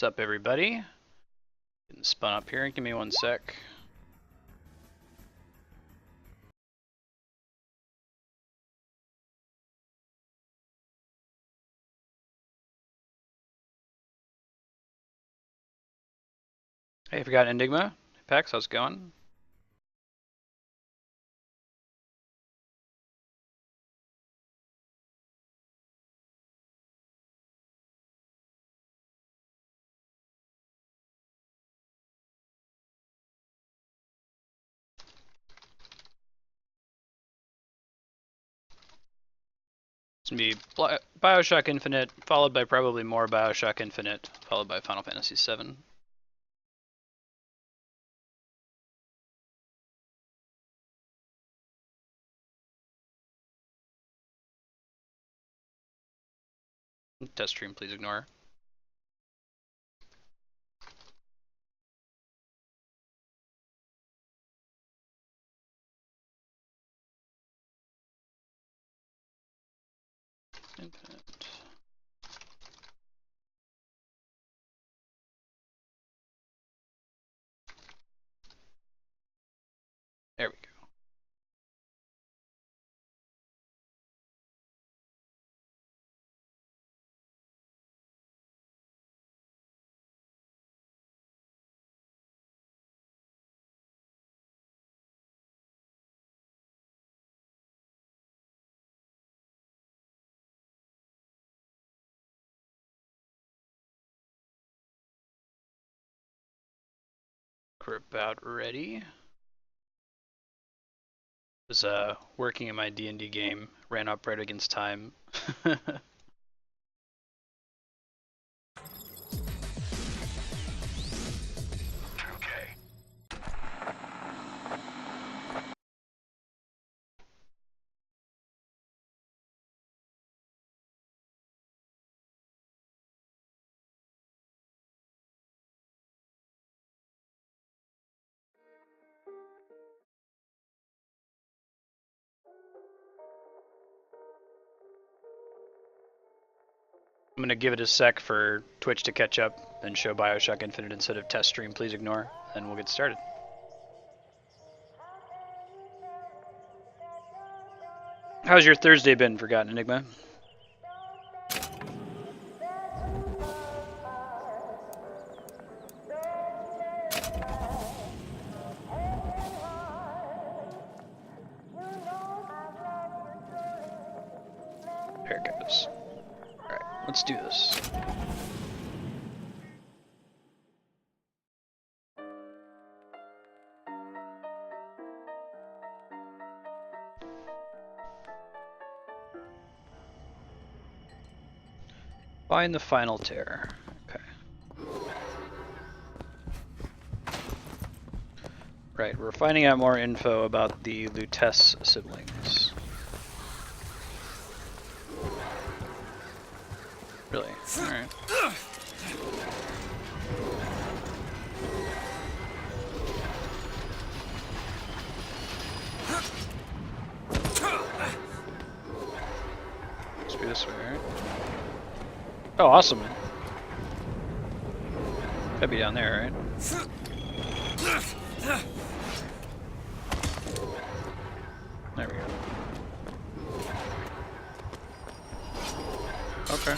What's up, everybody? Getting spun up here. Give me one sec. Hey, forgot Enigma. Pax, how's it going? It's gonna be BioShock Infinite, followed by probably more BioShock Infinite, followed by Final Fantasy VII. Test stream, please ignore. Infinite. There we go. We're about ready. Was working in my D&D game, ran up right against time. I'm gonna give it a sec for Twitch to catch up and show BioShock Infinite instead of test stream. Please ignore, and we'll get started. How's your Thursday been, Forgotten Enigma? There it goes. Alright, let's do this. Find the final tear. Okay. Right, we're finding out more info about the Lutece siblings. Really? Alright. Must be this way, right? Oh, awesome. Gotta be down there, right? There we go. Okay.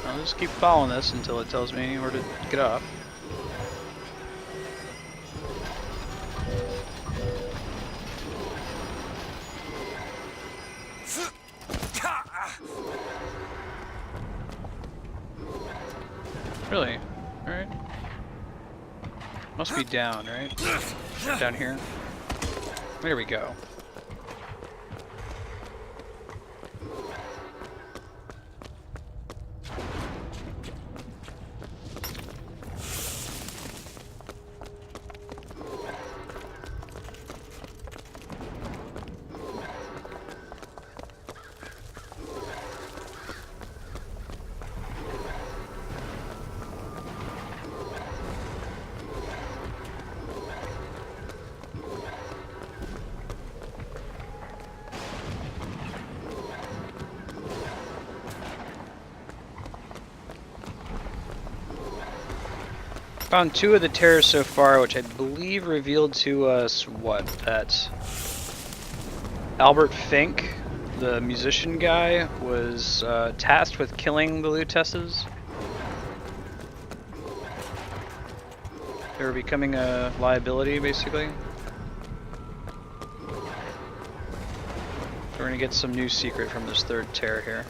I'll just keep following this until it tells me where to get off. Really? Alright. Must be down, right? Down here? There we go. Found 2 of the tears so far, which I believe revealed to us what? That Albert Fink, the musician guy, was tasked with killing the Luteces. They were becoming a liability, basically. So we're gonna get some new secret from this 3rd tear here.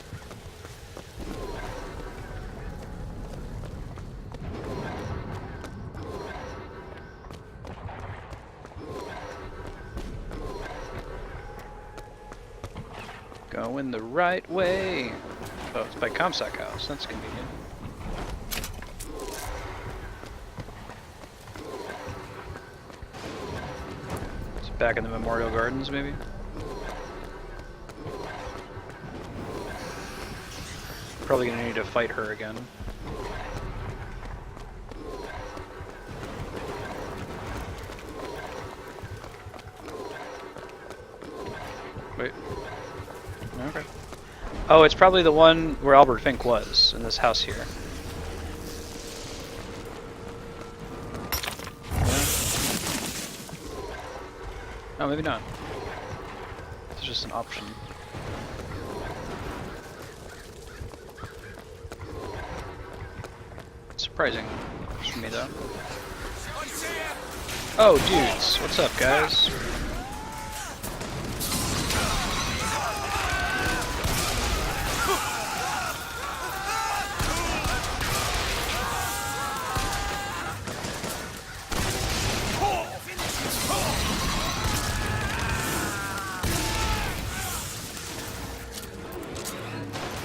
Going the right way. Oh, it's by Comstock House. That's convenient. It's back in the Memorial Gardens, maybe? Probably gonna need to fight her again. Wait. Okay. Oh, it's probably the one where Albert Fink was, in this house here. Yeah. Oh, maybe not. It's just an option. Surprising for me, though. Oh, dudes. What's up, guys?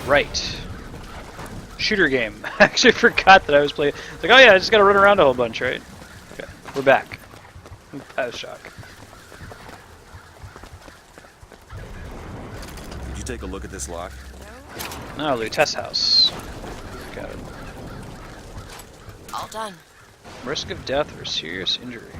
Right. Shooter game. I actually forgot that I was playing. It's like, oh yeah, I just gotta run around a whole bunch, right? Okay, we're back. BioShock. Did you take a look at this lock? No, Lutece house. Got it. All done. Risk of death or serious injury.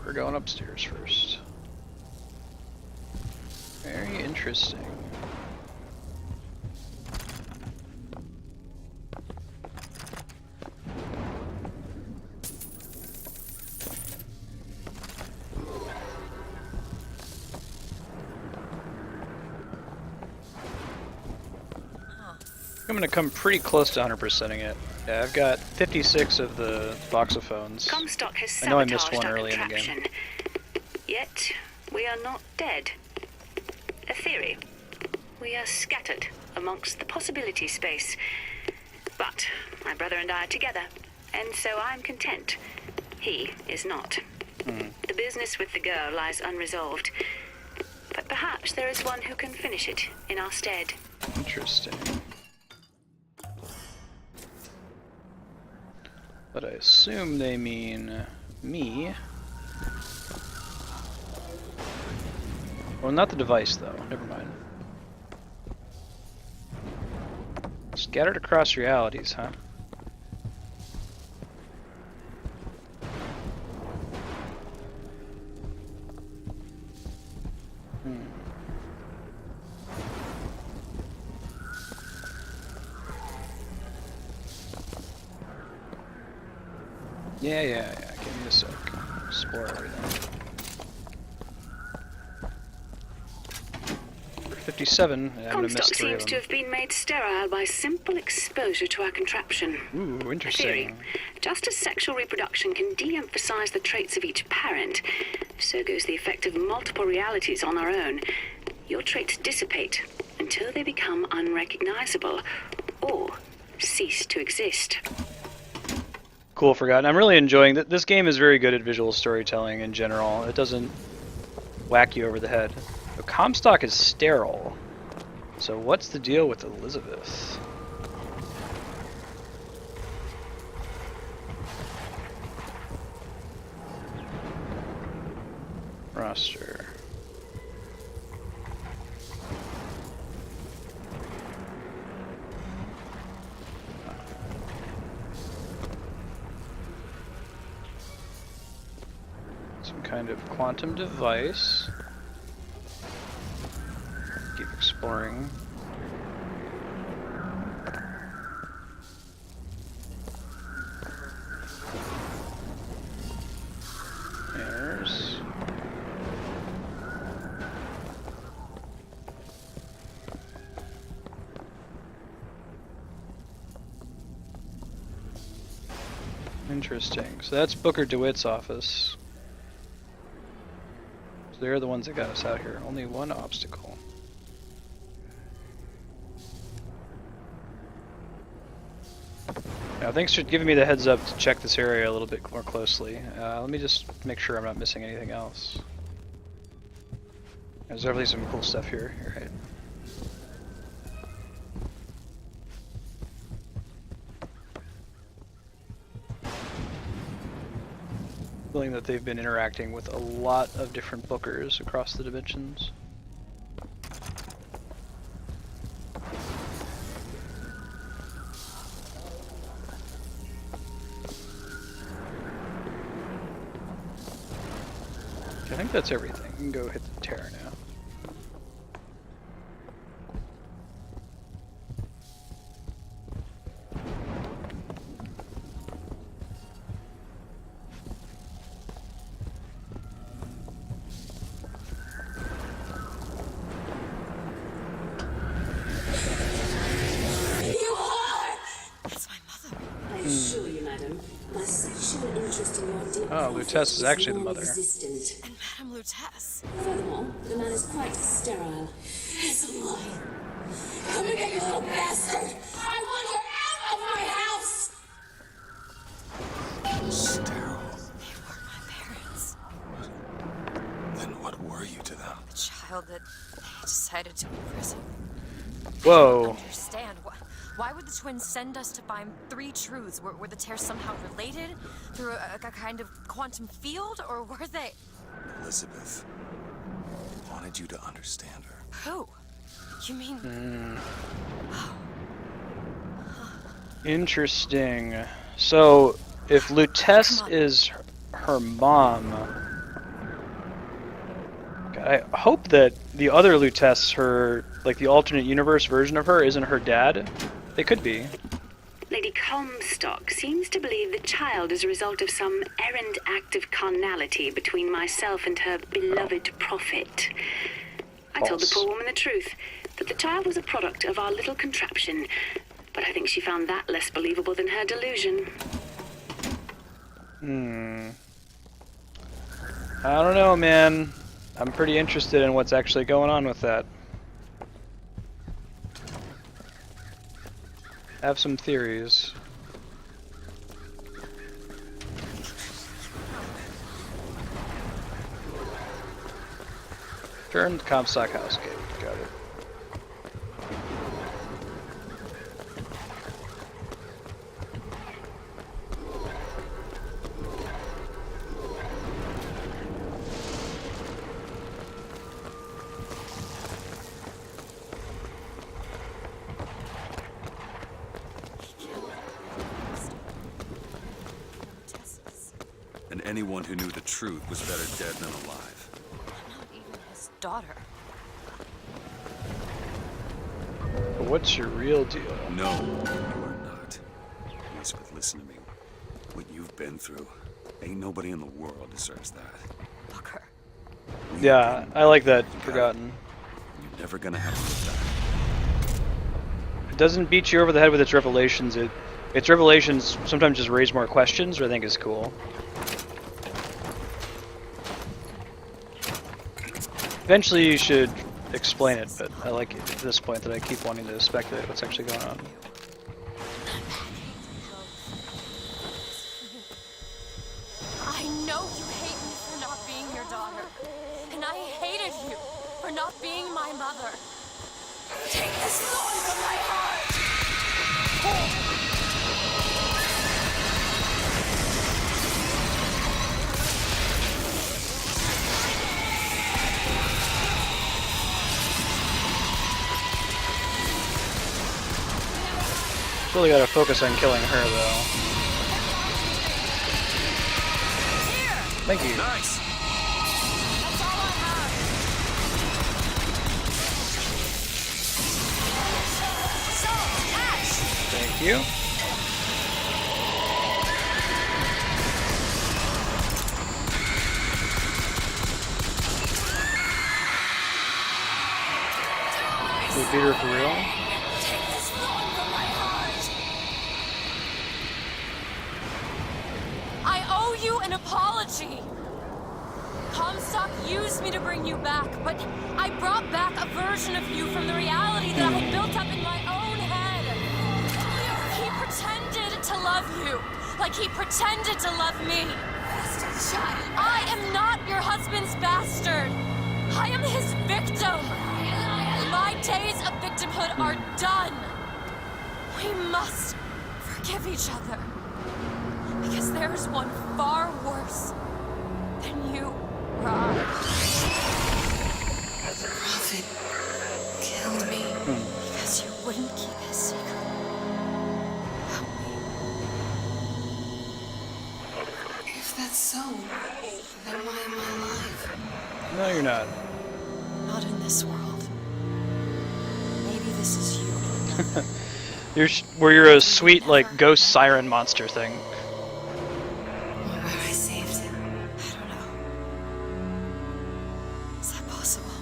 We're going upstairs first. Very interesting. I'm gonna come pretty close to 100%ing it. Yeah, I've got 56 of the boxophones. Comstock has I know I missed sabotaged one our early in the game. contraption. Yet, we are not dead. A theory. We are scattered amongst the possibility space. But my brother and I are together, and so I'm content. He is not. The business with the girl lies unresolved. But perhaps there is one who can finish it in our stead. Interesting. But I assume they mean me. Well, not the device, though. Never mind. Scattered across realities, huh? Yeah. Give me a sec. Explore everything. For 57, I'm gonna miss Comstock 3 of seems to them. have been made sterile by simple exposure to our contraption. Ooh, A theory. interesting. Just as sexual reproduction can de-emphasize the traits of each parent, so goes the effect of multiple realities on our own. Your traits dissipate until they become unrecognizable or cease to exist. Cool, Forgotten. I'm really enjoying that. This game is very good at visual storytelling in general. It doesn't whack you over the head. But Comstock is sterile. So what's the deal with Elizabeth? Roster. of quantum device. Keep exploring. There's... Interesting. So that's Booker DeWitt's office. So they're the ones that got us out here. Only one obstacle. Now, thanks for giving me the heads up to check this area a little bit more closely. Let me just make sure I'm not missing anything else. There's definitely some cool stuff here. You're right. Feeling that they've been interacting with a lot of different bookers across the dimensions. I think that's everything. You can go hit the tear now. Oh, Lutece is actually the mother. And Madame Lutece. Furthermore, the man is quite sterile. It's a lie. Come and get you little bastard! I want you out of my house! Sterile. They were my parents. Then what were you to them? The child that they decided to imprison. Whoa. Understand. Why would the twins send us to find three truths? Were the tears somehow related? Through a kind of quantum field? Or were they... Elizabeth wanted you to understand her. Who? You mean... Interesting. So, if Lutece is her mom... God, I hope that the other Lutece, her, like the alternate universe version of her, isn't her dad. They could be. Lady Comstock seems to believe the child is a result of some errant act of carnality between myself and her beloved prophet. I told the poor woman the truth, that the child was a product of our little contraption, but I think she found that less believable than her delusion. I don't know, man. I'm pretty interested in what's actually going on with that. I have some theories. Turn the Comstock House gate. Got it. And anyone who knew the truth was better dead than alive. Not even his daughter. But what's your real deal? No, you are not. Elizabeth, listen to me. What you've been through, ain't nobody in the world deserves that. Booker. Yeah, I like that. Forgotten. You're never gonna have to look back. It doesn't beat you over the head with its revelations. Its revelations sometimes just raise more questions, which I think is cool. Eventually you should explain it, but I like it at this point that I keep wanting to speculate what's actually going on. I know you hate me for not being your daughter. And I hated you for not being my mother. Take this thorn from my heart! Really gotta focus on killing her, though. Thank you. Nice. you. We beat her for real? Take this thorn from my heart. I owe you an apology. Comstock used me to bring you back, but I brought back a version of you from the reality that I had built up in my own head. He pretended to love you, like he pretended to love me. Bastard child. I am not your husband's bastard. I am his victim. My days of victimhood are done. We must forgive each other. Because there's one far worse than you, Rob. The prophet killed me. Because you wouldn't keep his secret about me. If that's so, then why am I alive? No, you're not. Not in this world. Maybe this is you. You're a sweet, like, ghost siren monster thing. Or were I saved? I don't know. Is that possible?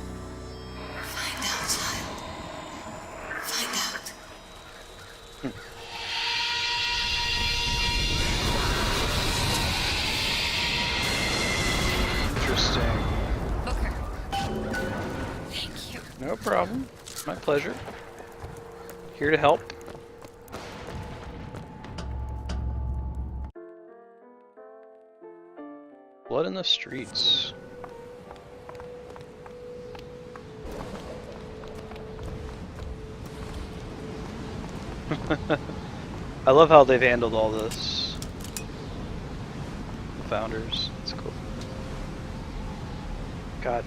Find out, child. Find out. Interesting. Booker. Thank you. No problem. My pleasure. Here to help. Blood in the streets. I love how they've handled all this. The founders. It's cool. God.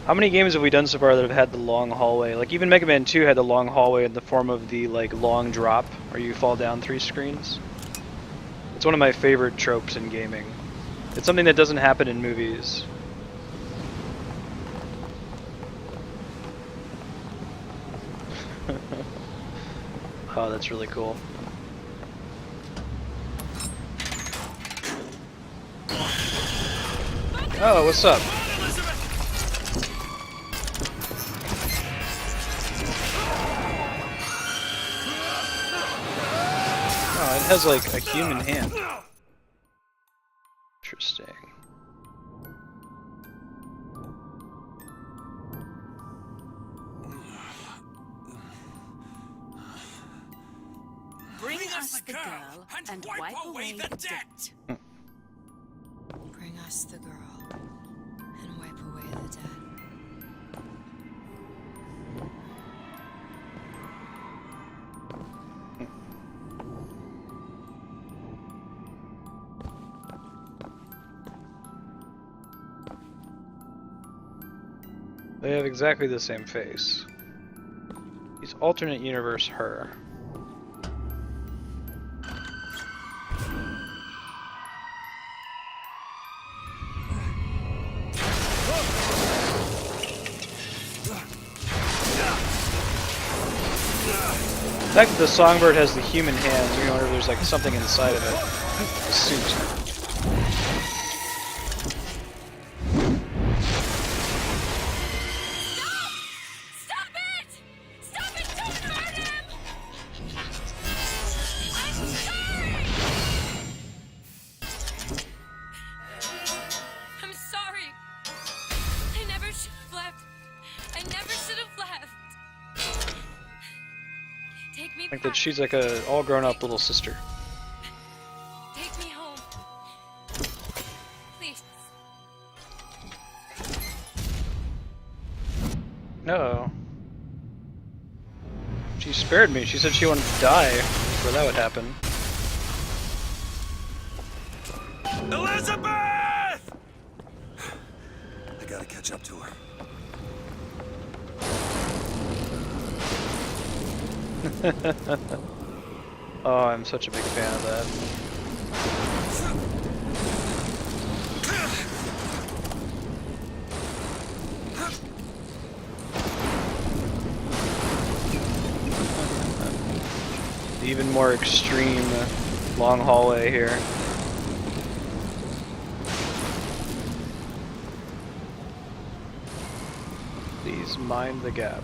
How many games have we done so far that have had the long hallway? Like, even Mega Man 2 had the long hallway in the form of the, like, long drop, where you fall down 3 screens. It's one of my favorite tropes in gaming. It's something that doesn't happen in movies. Oh, that's really cool. Oh, what's up? Oh, it has like a human hand. Interesting. Bring us the girl and wipe away the debt. Bring us the girl and wipe away the dead. They have exactly the same face. He's alternate universe her. The fact that the songbird has the human hands, you wonder if there's like something inside of it. The suit. Stop it! Stop it! Don't hurt him! I'm sorry! I'm sorry. I never should have left. I never should have left. Take me I think back. that she's like a all grown up little sister. Take me home. Please. No. She spared me. She said she wanted to die before that would happen. Elizabeth! I gotta catch up to her. Oh, I'm such a big fan of that. The even more extreme long hallway here. Please mind the gap.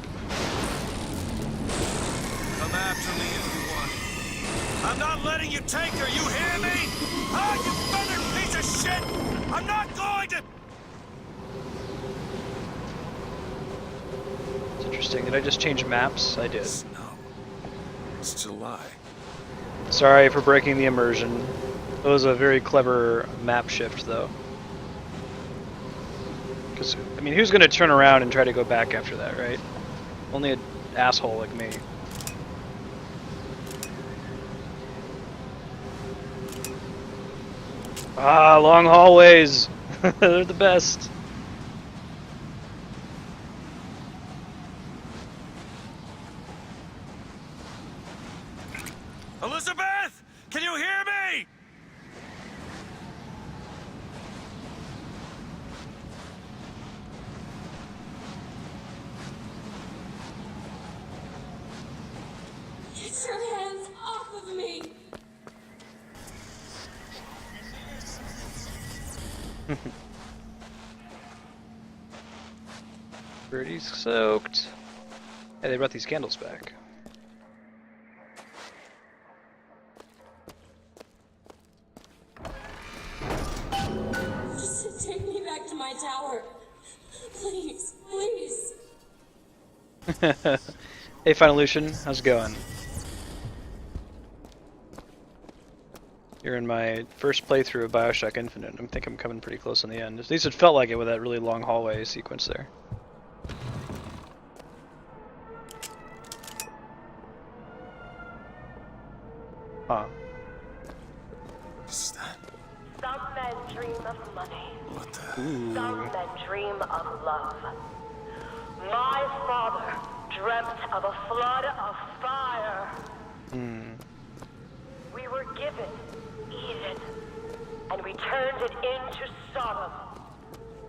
Come after me if you want. I'm not letting you take her, you hear me? Ah, you feathered piece of shit! I'm not going to... It's interesting. Did I just change maps? I did. Snow. It's July. Sorry for breaking the immersion. It was a very clever map shift, though. Because, I mean, who's going to turn around and try to go back after that, right? Only an asshole like me. Ah, long hallways! They're the best. Elizabeth! Can you hear me? Get your hands off of me! Pretty soaked. Hey, they brought these candles back. Just take me back to my tower. Please, please. Hey, Final Lucian, how's it going? You're in my first playthrough of BioShock Infinite. I think I'm coming pretty close on the end. At least it felt like it with that really long hallway sequence there. Huh. What's that? Some men dream of money. What the... Ooh. Some men dream of love. My father dreamt of a flood of fire. We were given Eden, and we turned it into Sodom.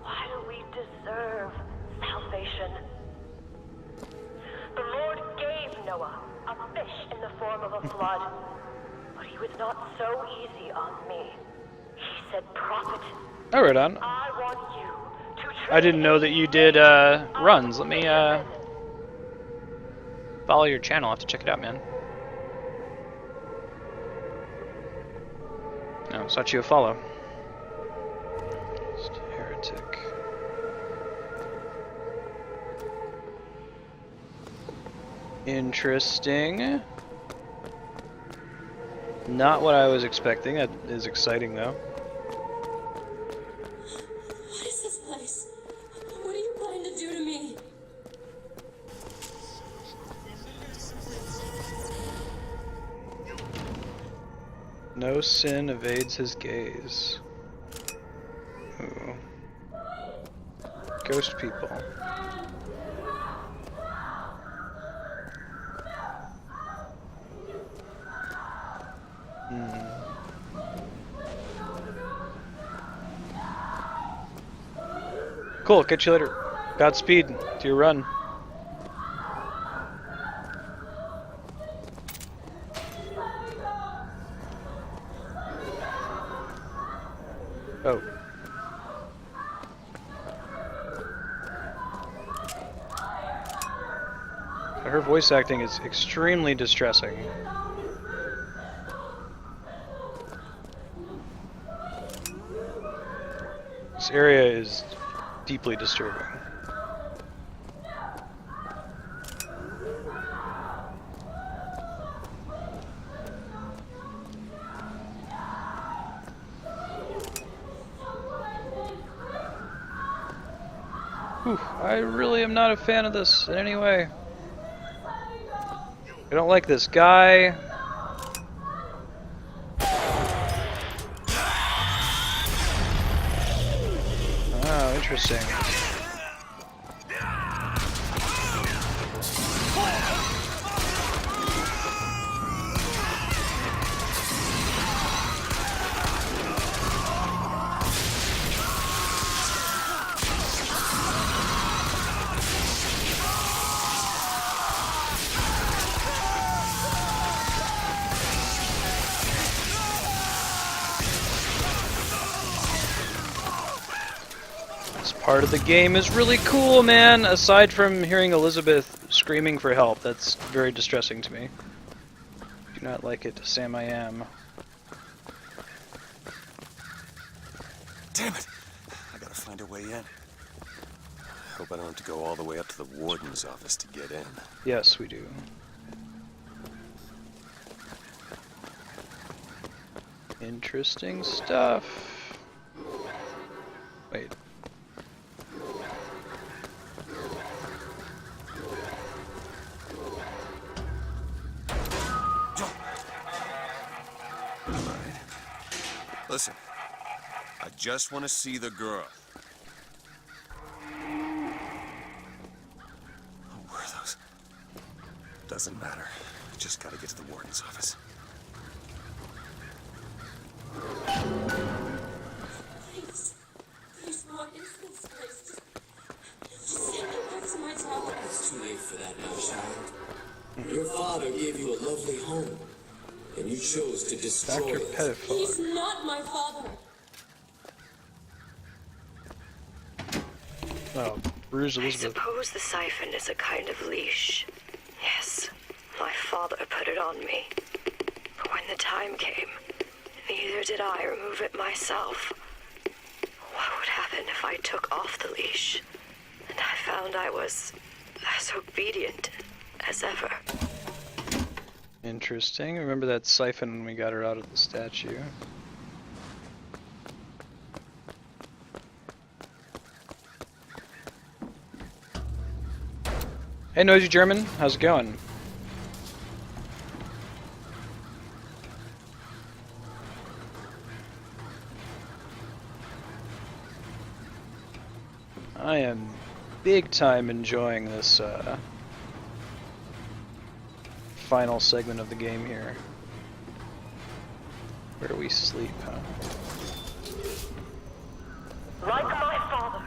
Why do we deserve salvation? The Lord gave Noah a fish in the form of a flood, but he was not so easy on me. He said, "Prophet, Oh, right on. I want you to I didn't know that you did runs. Let me follow your channel. I'll have to check it out, man. No, it's not you a follow. Just heretic. Interesting. Not what I was expecting. That is exciting, though. What is this place? What are you planning to do to me? No sin evades his gaze. Ooh. Ghost people. Cool, catch you later. Godspeed to your run. Oh. Her voice acting is extremely distressing. This area is deeply disturbing. Whew, I really am not a fan of this in any way. I don't like this guy. Oh, interesting. part of the game is really cool, man. Aside from hearing Elizabeth screaming for help, that's very distressing to me. Do not like it, Sam I am. Damn it! I gotta find a way in. Hope I don't have to go all the way up to the warden's office to get in. Yes, we do. Interesting stuff. Wait. Listen, I just want to see the girl. Oh, where are those? Doesn't matter. I just gotta get to the warden's office. Please, what is this place? Just send me back to my tower. It's too late for that now, child. Your father gave you a lovely home, and you chose to destroy Dr. it. Pedophile. He's not my father. Oh, Bruise I Elizabeth. suppose the siphon is a kind of leash. Yes, my father put it on me. But when the time came, neither did I remove it myself. What would happen if I took off the leash? And I found I was as obedient as ever. Interesting. Remember that Siphon when we got her out of the statue. Hey, Noisy German, how's it going? I am big time enjoying this final segment of the game here. Where do we sleep, huh? Like my father,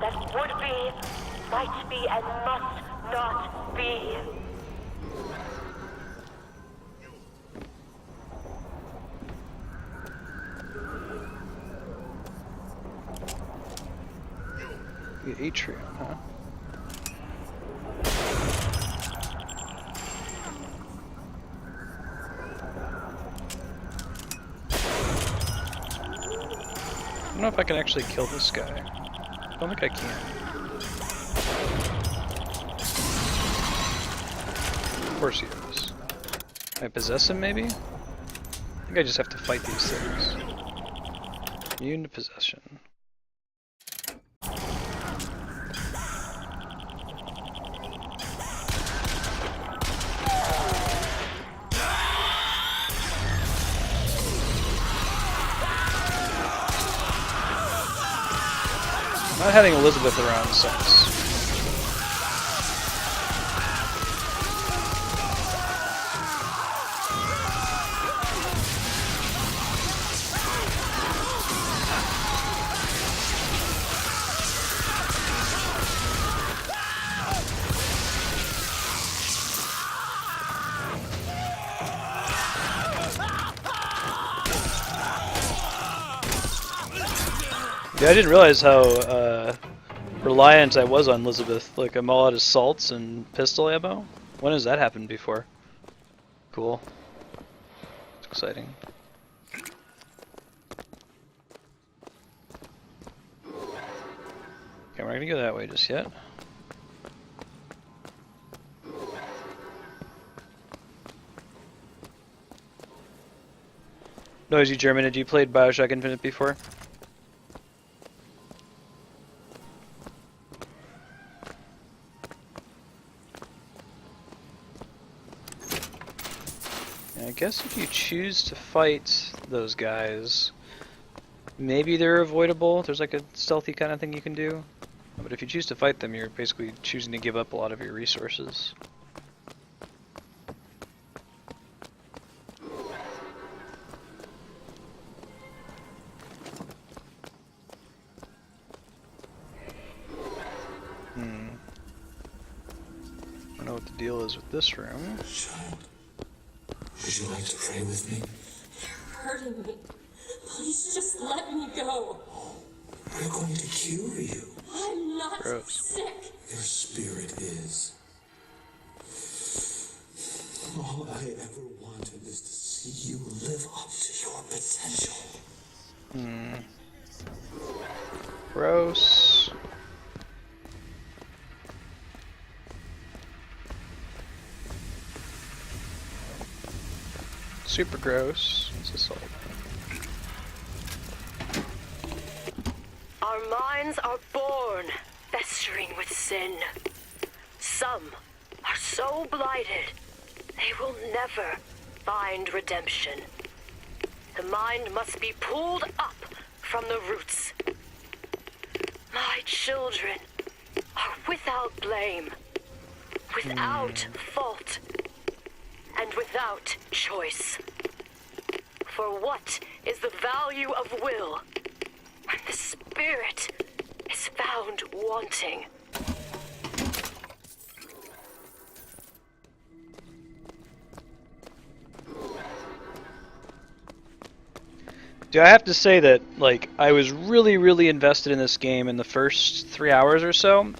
that would be, might be, and must not be. The atrium, huh? I don't know if I can actually kill this guy. I don't think I can. Of course he is. Can I possess him, maybe? I think I just have to fight these things. Immune to possession. Not having Elizabeth around sucks. Yeah, I didn't realize how reliant I was on Elizabeth. Like, I'm all out of salts and pistol ammo. When has that happened before? Cool. It's exciting. Okay, we're not gonna go that way just yet. Noisy German, had you played BioShock Infinite before? I guess if you choose to fight those guys, maybe they're avoidable. There's like a stealthy kind of thing you can do. But if you choose to fight them, you're basically choosing to give up a lot of your resources. I don't know what the deal is with this room. Child, would you like to pray with me? You're hurting me. Please just let me go. We're going to cure you. I'm not Gross. sick. Your spirit is. All I ever wanted is to see you live up to your potential. Gross. Super gross. What's this all? Our minds are born festering with sin. Some are so blighted, they will never find redemption. The mind must be pulled up from the roots. My children are without blame, without fault, and without choice. For what is the value of will when the spirit is found wanting? Do I have to say that, like, I was really invested in this game in the first 3 hours or so, and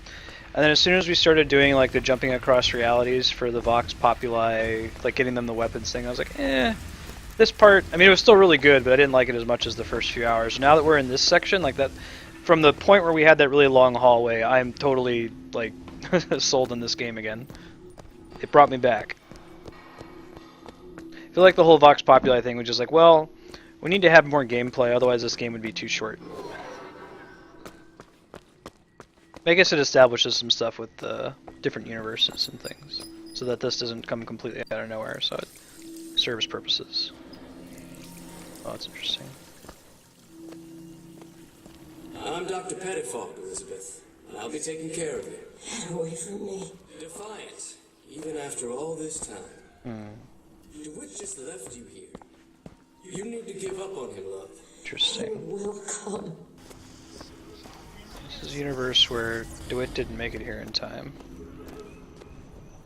then as soon as we started doing, like, the jumping across realities for the Vox Populi, like, getting them the weapons thing, I was like, this part, I mean, it was still really good, but I didn't like it as much as the first few hours. Now that we're in this section, like, that, from the point where we had that really long hallway, I'm totally, like, sold in this game again. It brought me back. I feel like the whole Vox Populi thing was just like, well, we need to have more gameplay, otherwise this game would be too short. I guess it establishes some stuff with different universes and things, so that this doesn't come completely out of nowhere, so it serves purposes. Oh, that's interesting. I'm Dr. Pettifog, Elizabeth, and I'll be taking care of you. Get away from me. Defiant, even after all this time. DeWitt just left you here. You need to give up on him, love. Interesting. It will come. This is a universe where DeWitt didn't make it here in time.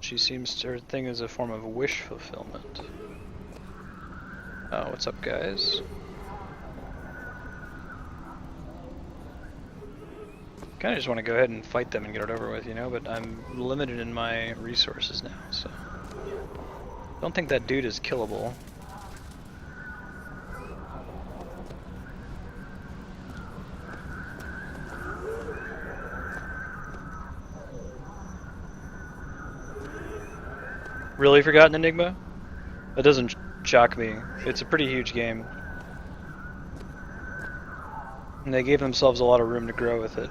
She seems, her thing is a form of wish fulfillment. Oh, what's up, guys? Kinda just want to go ahead and fight them and get it over with, you know, but I'm limited in my resources now, so... Don't think that dude is killable. Really forgotten Enigma? That doesn't shock me. It's a pretty huge game. And they gave themselves a lot of room to grow with it.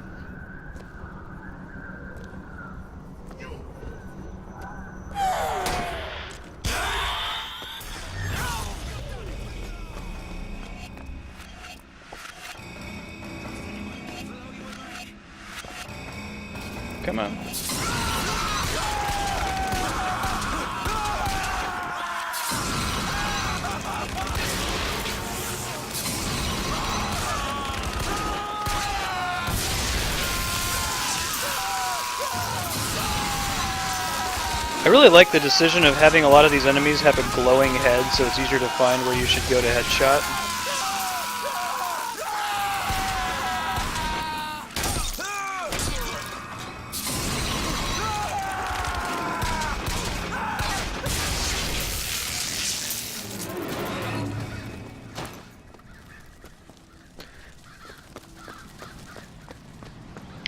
Come on. I really like the decision of having a lot of these enemies have a glowing head, so it's easier to find where you should go to headshot.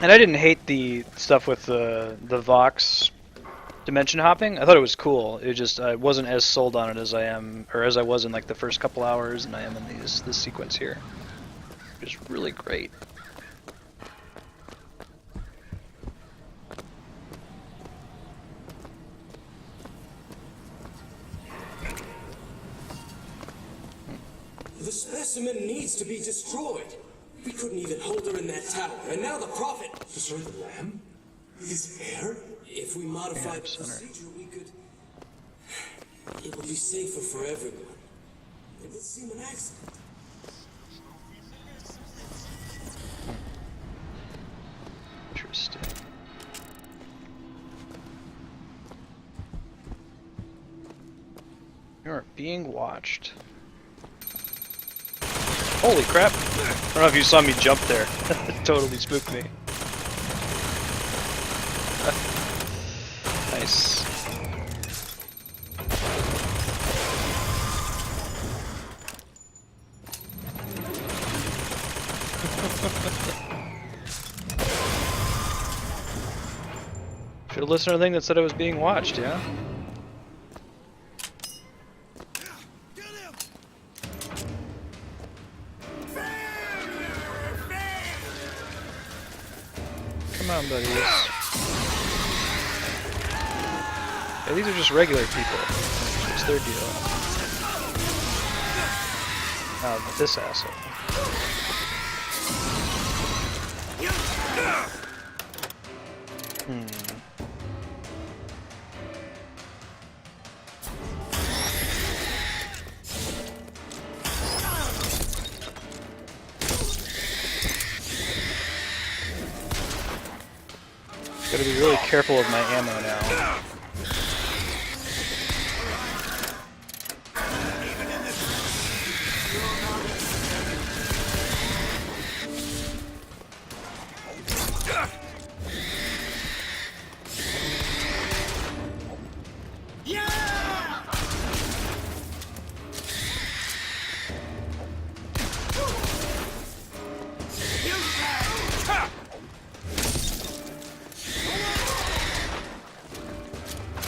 And I didn't hate the stuff with the Vox dimension hopping. I thought it was cool. It just I wasn't as sold on it as I am, or as I was in like the first couple hours, and I am in this sequence here. It's really great. The specimen needs to be destroyed. We couldn't even hold her in that tower, and now the Prophet... Destroy the lamb? His heir? If we modify the procedure, we could... It would be safer for everyone. It would seem an accident. Interesting. You are being watched. Holy crap! I don't know if you saw me jump there. It totally spooked me. Nice. Should have listened to the thing that said I was being watched, yeah? Come on, buddies. Yeah, these are just regular people. What's their deal? Oh, this asshole. Gotta be really careful of my ammo now.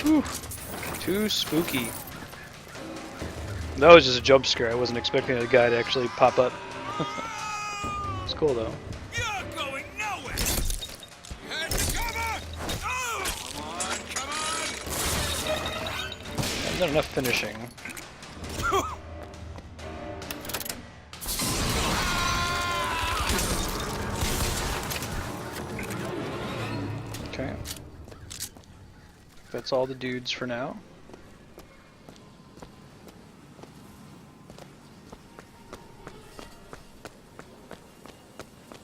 Whew. Too spooky. That was just a jump scare. I wasn't expecting a guy to actually pop up. It's cool though. You're going nowhere! Head to cover! Oh! Come on! I've done enough finishing. Okay. That's all the dudes for now.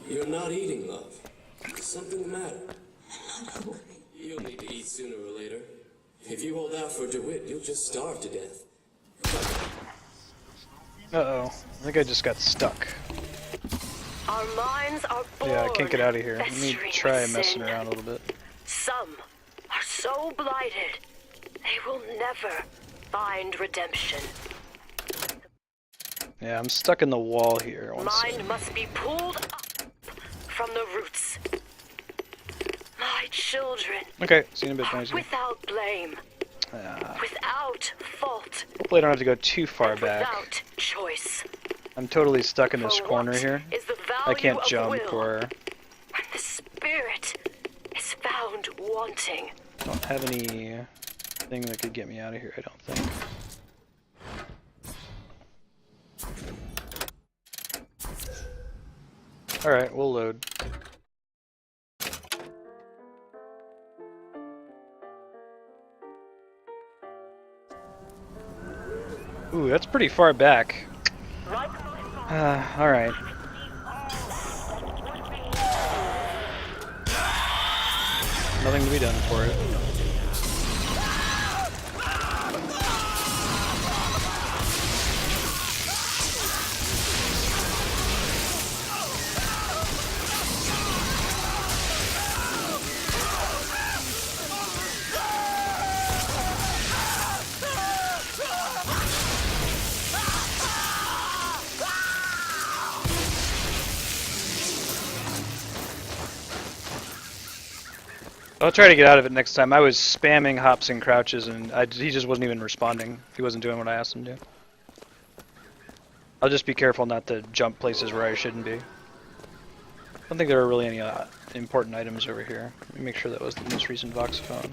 You're not eating, love. Is something the matter? I'm not hungry. You'll need to eat sooner or later. If you hold out for DeWitt, you'll just starve to death. Uh-oh. I think I just got stuck. Our minds are born. Yeah, I can't get out of here. Let me festering try with messing sin. around a little bit. Some are so blighted, they will never find redemption. Yeah, I'm stuck in the wall here. One Mine second. must be pulled up from the roots. My children, Okay, see you in a bit, are Maisie. without blame, without fault, Hopefully I don't have to go too far and back. without choice. I'm totally stuck in this For corner what here. is the I value can't of jump will or when the spirit is found wanting. don't have any thing that could get me out of here, I don't think. Alright, we'll load. Ooh, that's pretty far back. Alright. Nothing to be done for it. I'll try to get out of it next time. I was spamming hops and crouches and he just wasn't even responding. He wasn't doing what I asked him to. I'll just be careful not to jump places where I shouldn't be. I don't think there are really any important items over here. Let me make sure that was the most recent voxophone.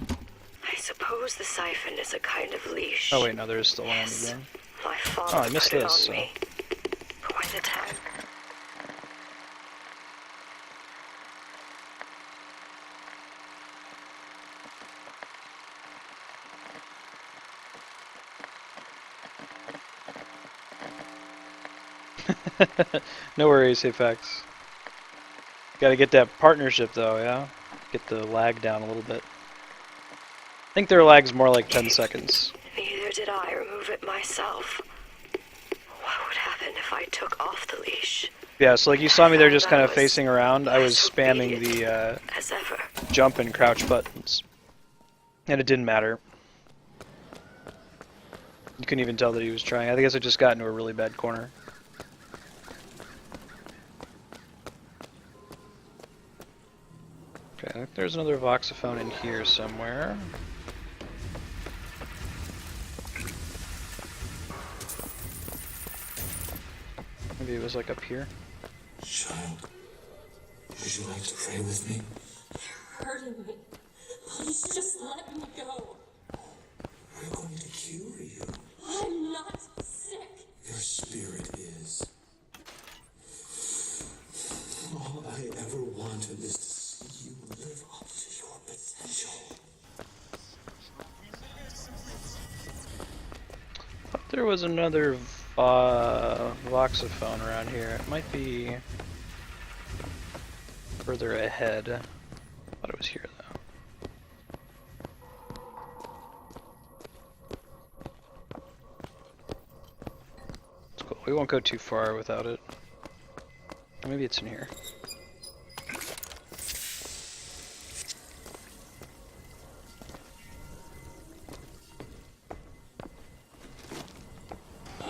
I suppose the siphon is a kind of leash. Oh wait, no, there is still one on the Yes. game. My father Oh, I missed put it this, on so. me. But when the time No worries, Apex. Gotta get that partnership though, yeah? Get the lag down a little bit. I think their lag's more like 10 seconds. neither did I remove it myself. What would have than if I took off the leash. Yeah, so like you saw me there just kind of I was facing around. I was less spamming obedient the as ever. jump and crouch buttons. And it didn't matter. You couldn't even tell that he was trying. I guess I just got into a really bad corner. Okay, I think there's another voxophone in here somewhere. Maybe it was like up here. Child, would you like to pray with me? You're hurting me. Please just let me go. We're going to cure you. I'm not sick. Your spirit is. All I ever wanted is to see you live up to your potential. Thought there was another voxophone around here. It might be further ahead. Thought it was here though. It's cool. We won't go too far without it. Maybe it's in here.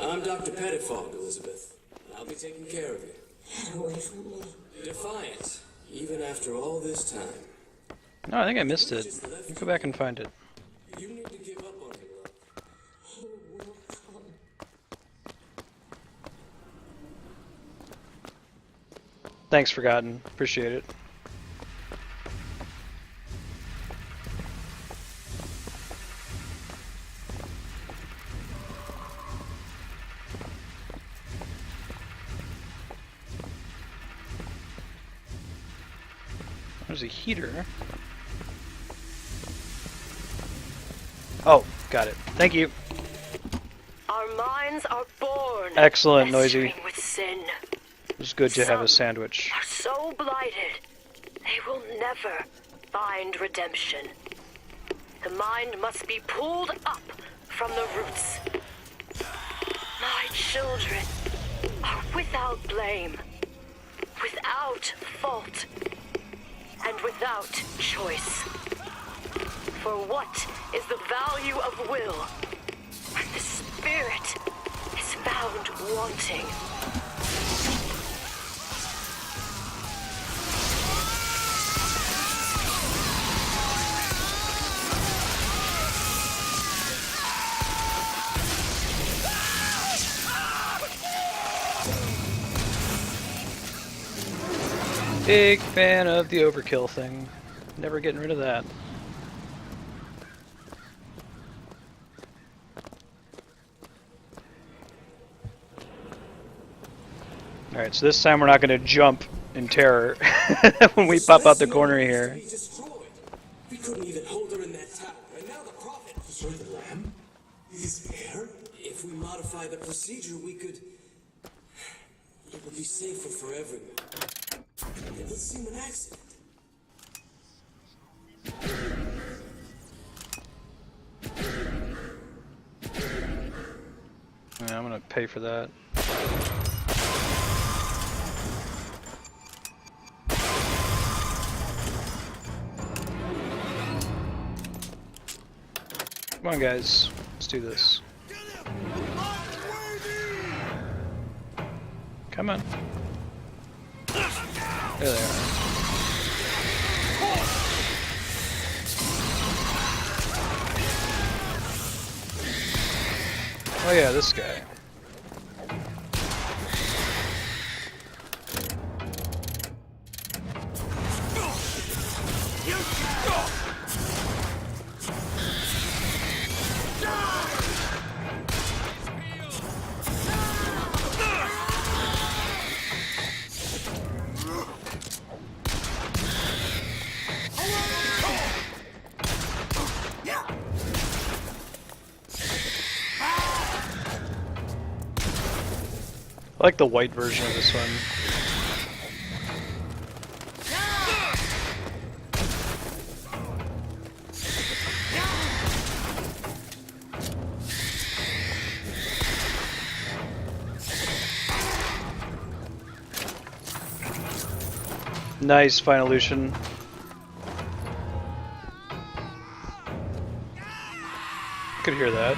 I'm Dr. Pettifog, Elizabeth. I'll be taking care of you. Get away from me. Defiant, even after all this time. No, I think I missed it. You go back and find it. You need to give up on your love. He will come. Thanks, Forgotten. Appreciate it. There's a heater. Oh, got it. Thank you. Our minds are born Excellent, Noisy. festering with sin. It was good to have a sandwich. Are so blighted, they will never find redemption. The mind must be pulled up from the roots. My children are without blame, without fault, and without choice. For what is the value of will when the spirit is found wanting? Big fan of the overkill thing. Never getting rid of that. Alright, so this time we're not going to jump in terror when we pop out the corner here. Be destroyed. We couldn't even hold her in that tower, and now the prophet. Destroy the lamb? His heir? If we modify the procedure, we could. It would be safer for everyone. It would seem an accident. Yeah, I'm gonna pay for that. Come on, guys. Let's do this. Come on. There they are. Oh yeah, this guy. I like the white version of this one. Nice final Lucian. Could hear that.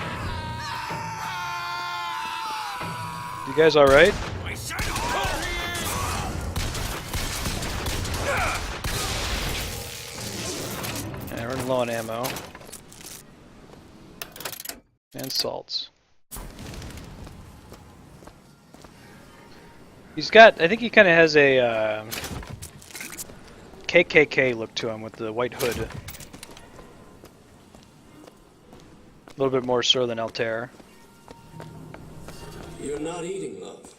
You guys all right? Yeah, we're running low on ammo and salts. He's got. I think he kind of has a KKK look to him with the white hood. A little bit more so than Altair. You're not eating, love.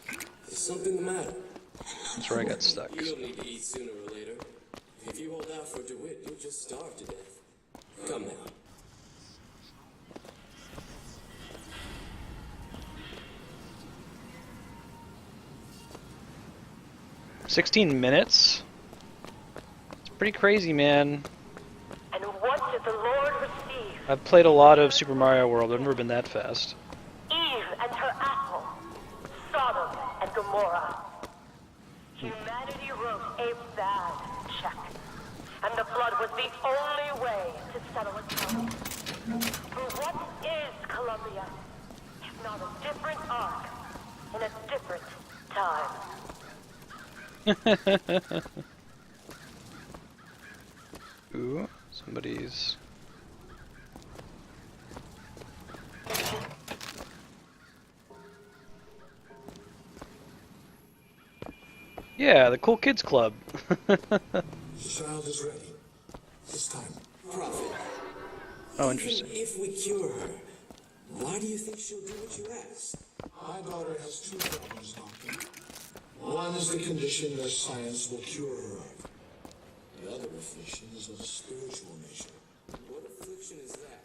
Is something the matter? That's where I got stuck. You'll need to eat sooner or later. If you hold out for DeWitt, you'll just starve to death. Come now. 16 minutes? It's pretty crazy, man. And what did the Lord receive? I've played a lot of Super Mario World, I've never been that fast. Eve and her apple, Sodom and Gomorrah. Humanity wrote a bad check, and the flood was the only way to settle accounts. For what is Columbia, if not a different arc in a different time? Ooh, somebody's... Yeah, the Cool Kids Club. The child is ready. This time, Prophet. Oh, interesting. Even if we cure her, why do you think she'll do what you ask? My daughter has two problems, Doctor. One is the condition that science will cure her of. The other affliction is of a spiritual nature. What affliction is that?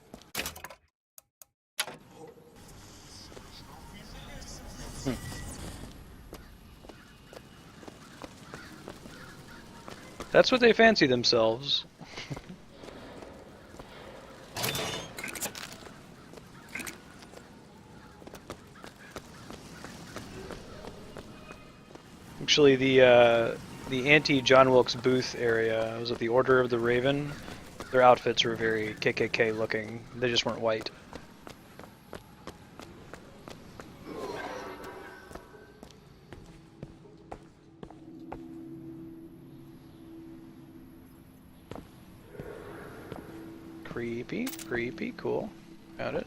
That's what they fancy themselves. Actually, the anti-John Wilkes Booth area was at the Order of the Raven. Their outfits were very KKK looking. They just weren't white. Creepy, creepy, cool. Got it.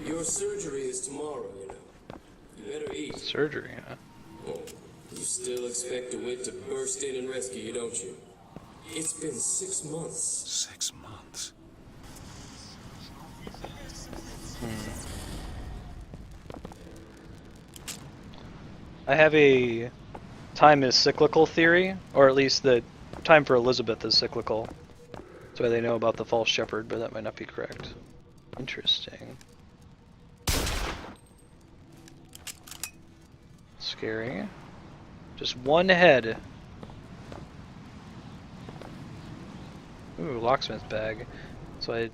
Your surgery is tomorrow, you know. You better eat. Surgery, huh? Oh, you still expect DeWitt to burst in and rescue you, don't you? It's been 6 months. 6 months. I have a time is cyclical theory, or at least the time for Elizabeth is cyclical. That's why they know about the false shepherd, but that might not be correct. Interesting. Scary. Just one head. Ooh, locksmith bag. So I'd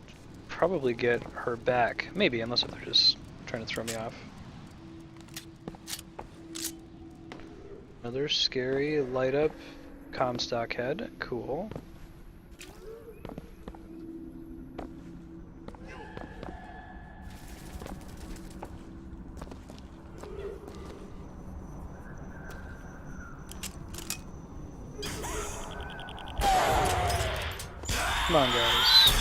probably get her back. Maybe, unless if they're just trying to throw me off. Another scary light up Comstock head. Cool. Come on, guys.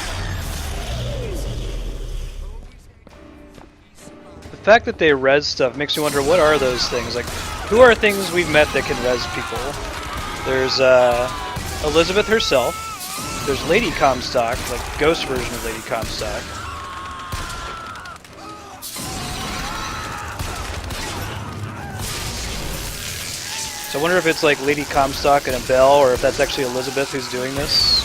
The fact that they res stuff makes me wonder, what are those things? Like, who are things we've met that can res people? There's Elizabeth herself. There's Lady Comstock, like ghost version of Lady Comstock. So I wonder if it's like Lady Comstock and a bell, or if that's actually Elizabeth who's doing this.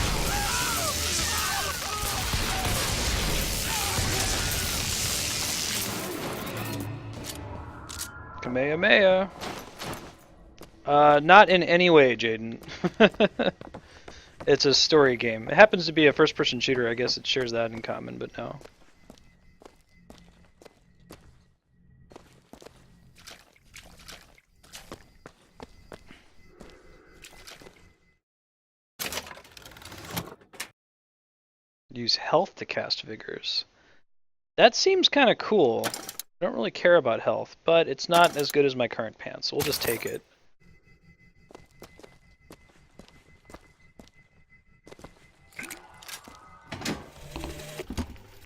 Kamehameha. Not in any way, Jaden. It's a story game. It happens to be a first-person shooter. I guess it shares that in common, but no. Use health to cast vigors. That seems kind of cool. I don't really care about health, but it's not as good as my current pants, so we'll just take it.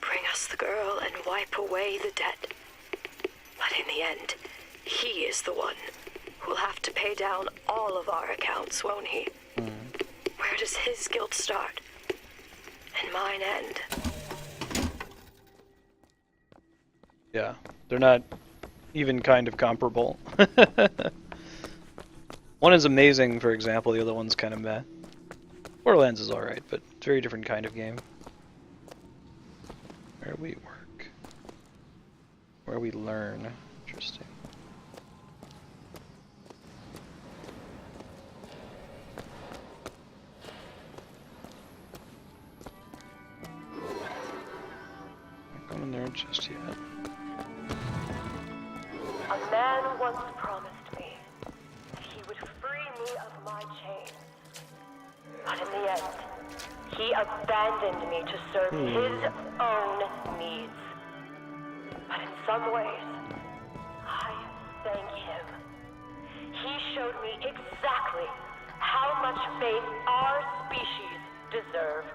Bring us the girl and wipe away the debt. But in the end, he is the one who'll have to pay down all of our accounts, won't he? Where does his guilt start? And mine end? Yeah, they're not even kind of comparable. One is amazing, for example, the other one's kind of meh. Borderlands is alright, but it's a very different kind of game. Where we work. Where we learn. Interesting. Not going there just yet. A man once promised me that he would free me of my chains. But in the end, he abandoned me to serve his own needs. But in some ways, I thank him. He showed me exactly how much faith our species deserved.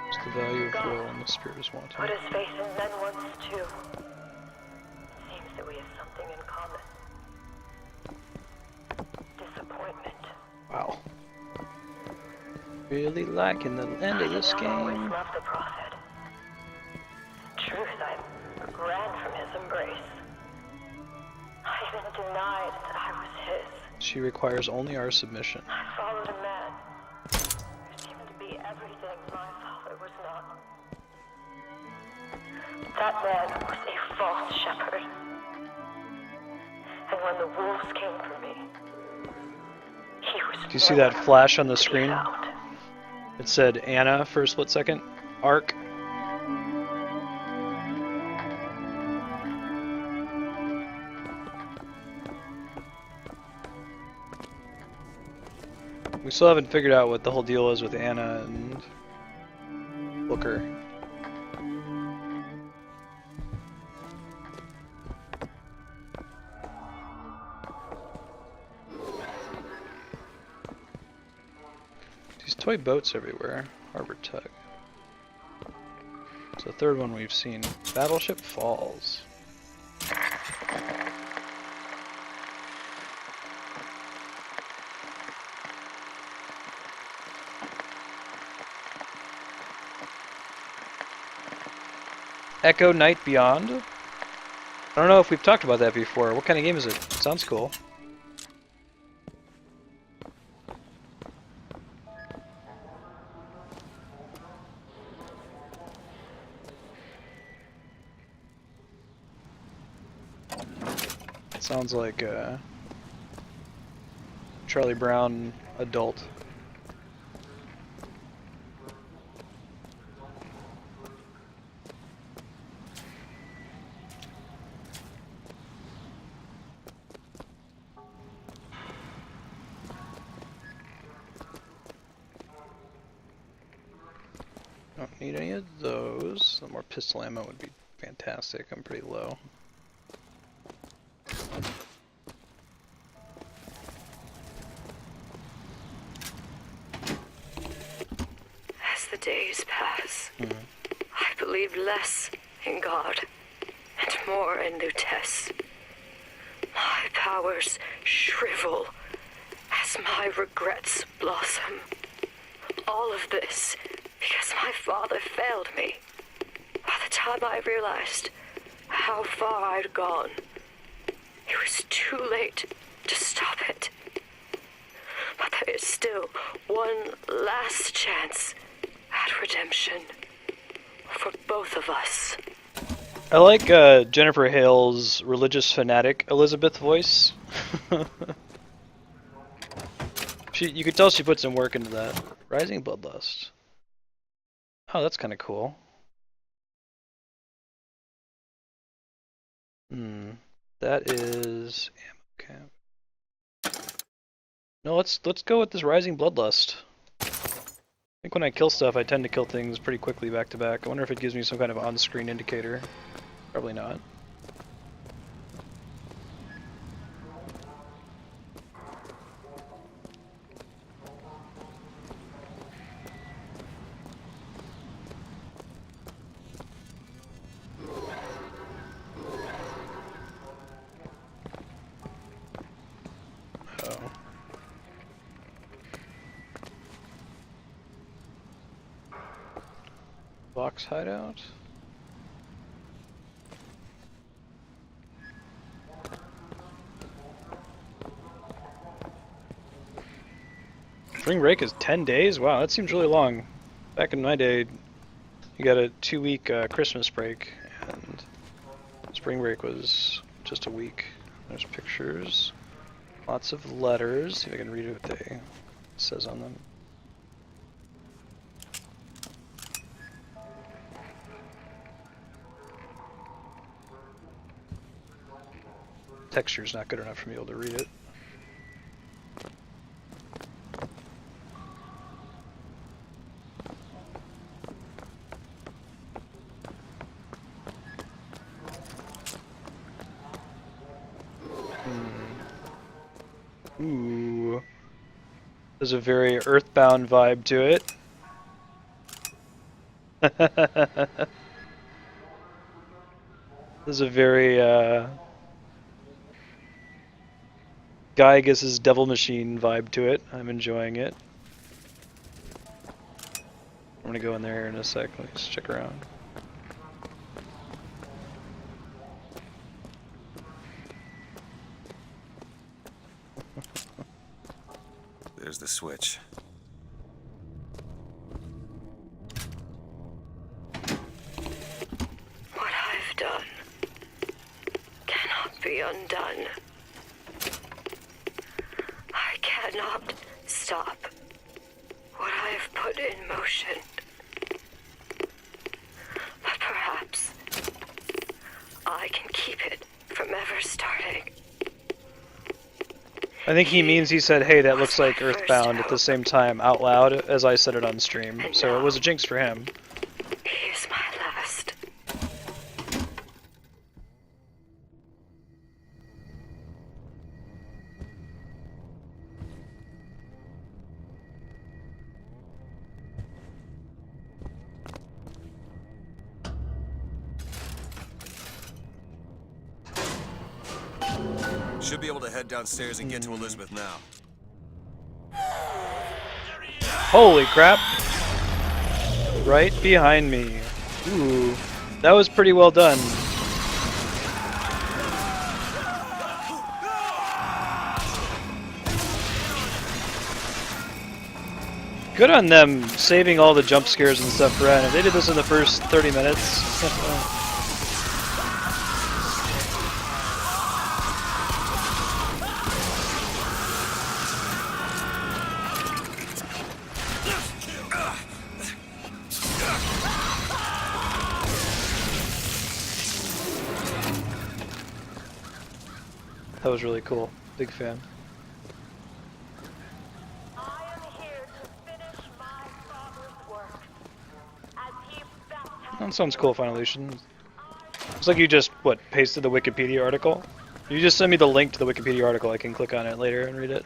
What's the value of will when the spirit is wanting? Put his faith in men once too. Seems that we have something in common. Disappointment. Wow. Really liking the end of this I always game. loved the prophet. Truth, I ran from his embrace. I even denied that I was his. She requires only our submission. I followed a man who seemed to be everything my father was not. That man was a false shepherd. And when the wolves came for me, he was. Do you see that flash on the to be screen? found. It said Anna for a split second. Arc. We still haven't figured out what the whole deal is with Anna and Booker. These toy boats everywhere. Harbor Tug. It's the third one we've seen. Battleship Falls. Echo Night Beyond? I don't know if we've talked about that before. What kind of game is it? Sounds cool. It sounds like Charlie Brown adult. Don't need any of those. Some more pistol ammo would be fantastic. I'm pretty low. As the days pass, I believe less in God and more in Lutece. My powers shrivel as my regrets blossom. All of this because my father failed me. By the time I realized how far I'd gone, it was too late to stop it. But there is still one last chance at redemption for both of us. I like Jennifer Hale's religious fanatic Elizabeth voice. You could tell she put some work into that. Rising Bloodlust. Oh, that's kind of cool. That is ammo cap. No, let's go with this Rising Bloodlust. I think when I kill stuff, I tend to kill things pretty quickly back to back. I wonder if it gives me some kind of on-screen indicator. Probably not. Oh. Box hideout. Spring break is 10 days? Wow, that seems really long. Back in my day, you got a 2-week Christmas break, and spring break was just a week. There's pictures, lots of letters. See if I can read what it says on them. Texture's not good enough for me to be able to read it. Ooh. There's a very Earthbound vibe to it. There's a very Giygas's Devil Machine vibe to it. I'm enjoying it. I'm gonna go in there in a sec. Let's check around. There's the switch. What I've done cannot be undone. I cannot stop what I have put in motion. But perhaps I can keep it from ever starting. I think he means he said, hey, that looks like Earthbound at the same time out loud as I said it on stream. So it was a jinx for him. He is my last. Should be able to head downstairs and get to Elizabeth now. Holy crap! Right behind me. Ooh, that was pretty well done. Good on them saving all the jump scares and stuff for Ren. If they did this in the first 30 minutes. That was really cool. Big fan. I am here to finish my father's work. As he baptized That sounds cool, Finolution. Looks like you just, what, pasted the Wikipedia article? You just send me the link to the Wikipedia article, I can click on it later and read it.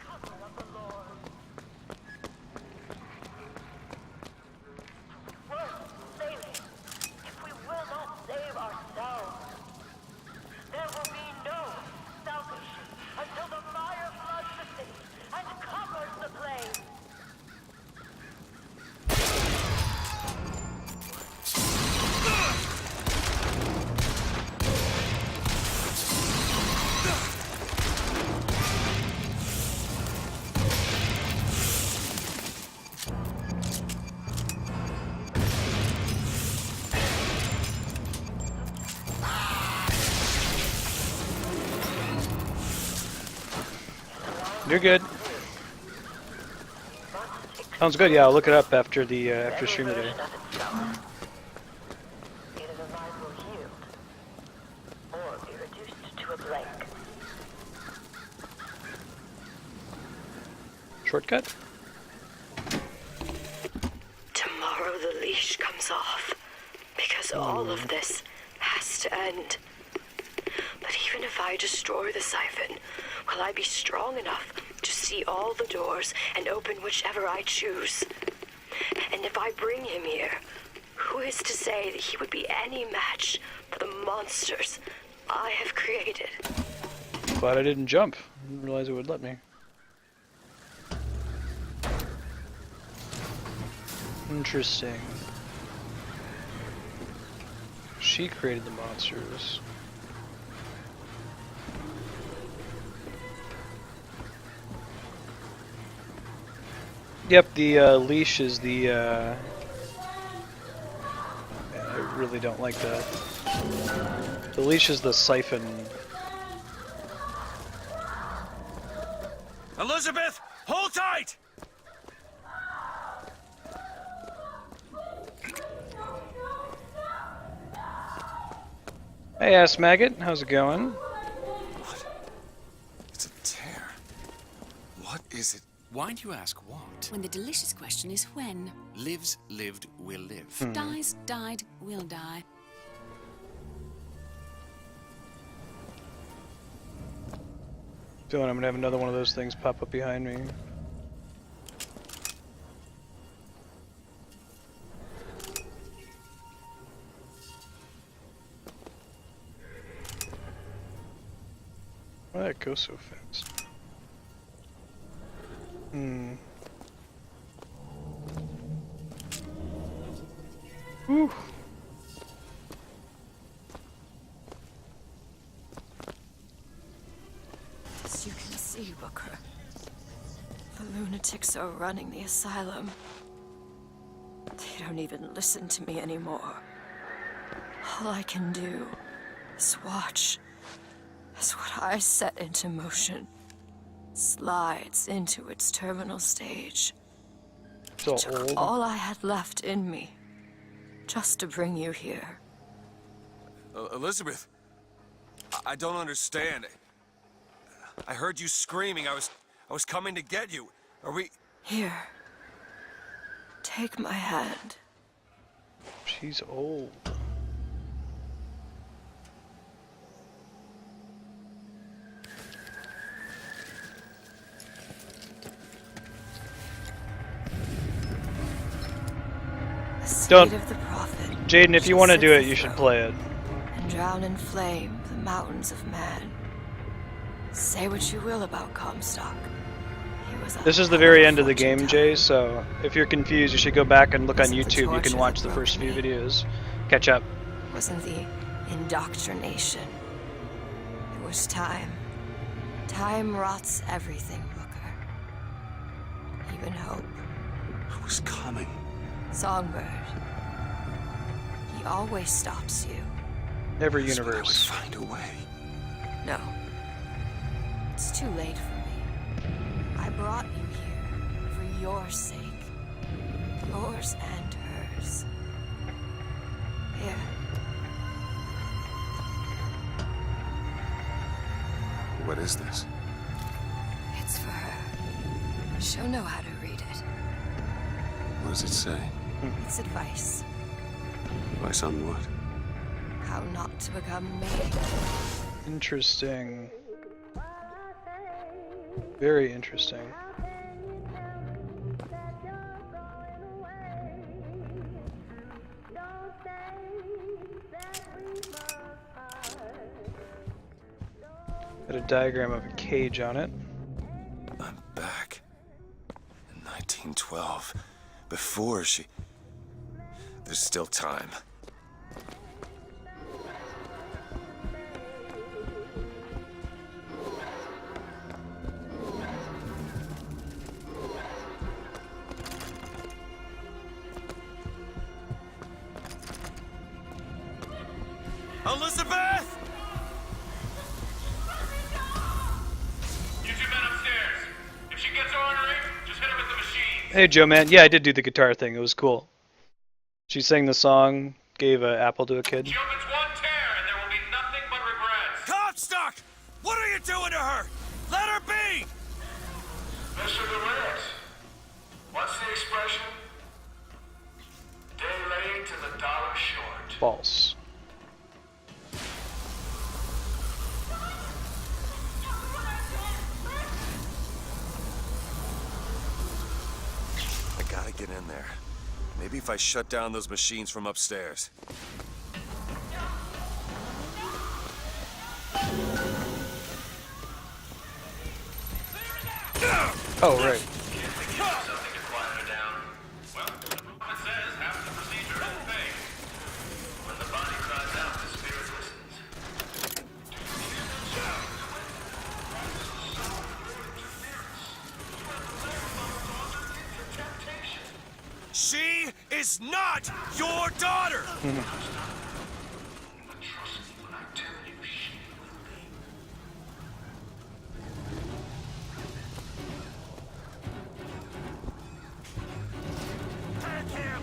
if we will not save ourselves, there will be no salvation until the fire floods the city and covers the flame. You're good. Sounds good. Yeah, I'll look it up after the after stream today. Either the mind will yield, or be reduced to a blank. Shortcut? Tomorrow the leash comes off, because all of this has to end. But even if I destroy the Siphon, will I be strong enough to see all the doors and open whichever I choose? And if I bring him here, who is to say that he would be any match for the monsters I have created? Glad I didn't jump. I didn't realize it would let me. Interesting. She created the monsters. Yep, the leash is the. Man, I really don't like that. The leash is the siphon. Elizabeth, hold tight! Hey, Ass Maggot, how's it going? What? It's a tear. What is it? Why do you ask what? When the delicious question is when. Lives, lived, will live. Dies, died, will die. Feeling I'm gonna have another one of those things pop up behind me. Why did that go so fast? Whew. As you can see, Booker, the lunatics are running the asylum. They don't even listen to me anymore. All I can do is watch as what I set into motion slides into its terminal stage. It's all Took old. all I had left in me just to bring you here. Elizabeth, I don't understand. I heard you screaming. I was coming to get you. Are we... Here. Take my hand. She's old. The seed Don't. of the prophet. Jaden, if you shall want to sit do it, the you should throne play it. And drown in flame the mountains of man. Say what you will about Comstock. He was a This is the hell very a end of the fortune game, teller. Jay, so if you're confused, you should go back and look on Wasn't the YouTube. You torture can watch that the first few broke me? videos. Catch up. Wasn't the indoctrination. It was time. Time rots everything, Booker. Even hope. I was coming. Songbird. He always stops you. Every I would universe. find a way. No. It's too late for me. I brought you here for your sake. Yours and hers. Here. What is this? It's for her. She'll know how to read it. What does it say? It's advice. Advice on what? How not to become me. Interesting. Very interesting. Got a diagram of a cage on it. I'm back. In 1912. Before she... There's still time. Elizabeth! You two men upstairs. Hey, Joe, man. Yeah, I did do the guitar thing. It was cool. She sang the song, gave an apple to a kid. Cupid's one tear, and there will be nothing but regrets. Comstock! What are you doing to her? Let her be! Mr. Durant, what's the expression? Day late and the dollar short. False. I gotta get in there. Maybe if I shut down those machines from upstairs. Oh, right. Something to quiet her down. Well, the prophet says half the procedure is fake. When the body cries out, the spirit listens. She is not your daughter! But trust me when I tell you she will be. Take him!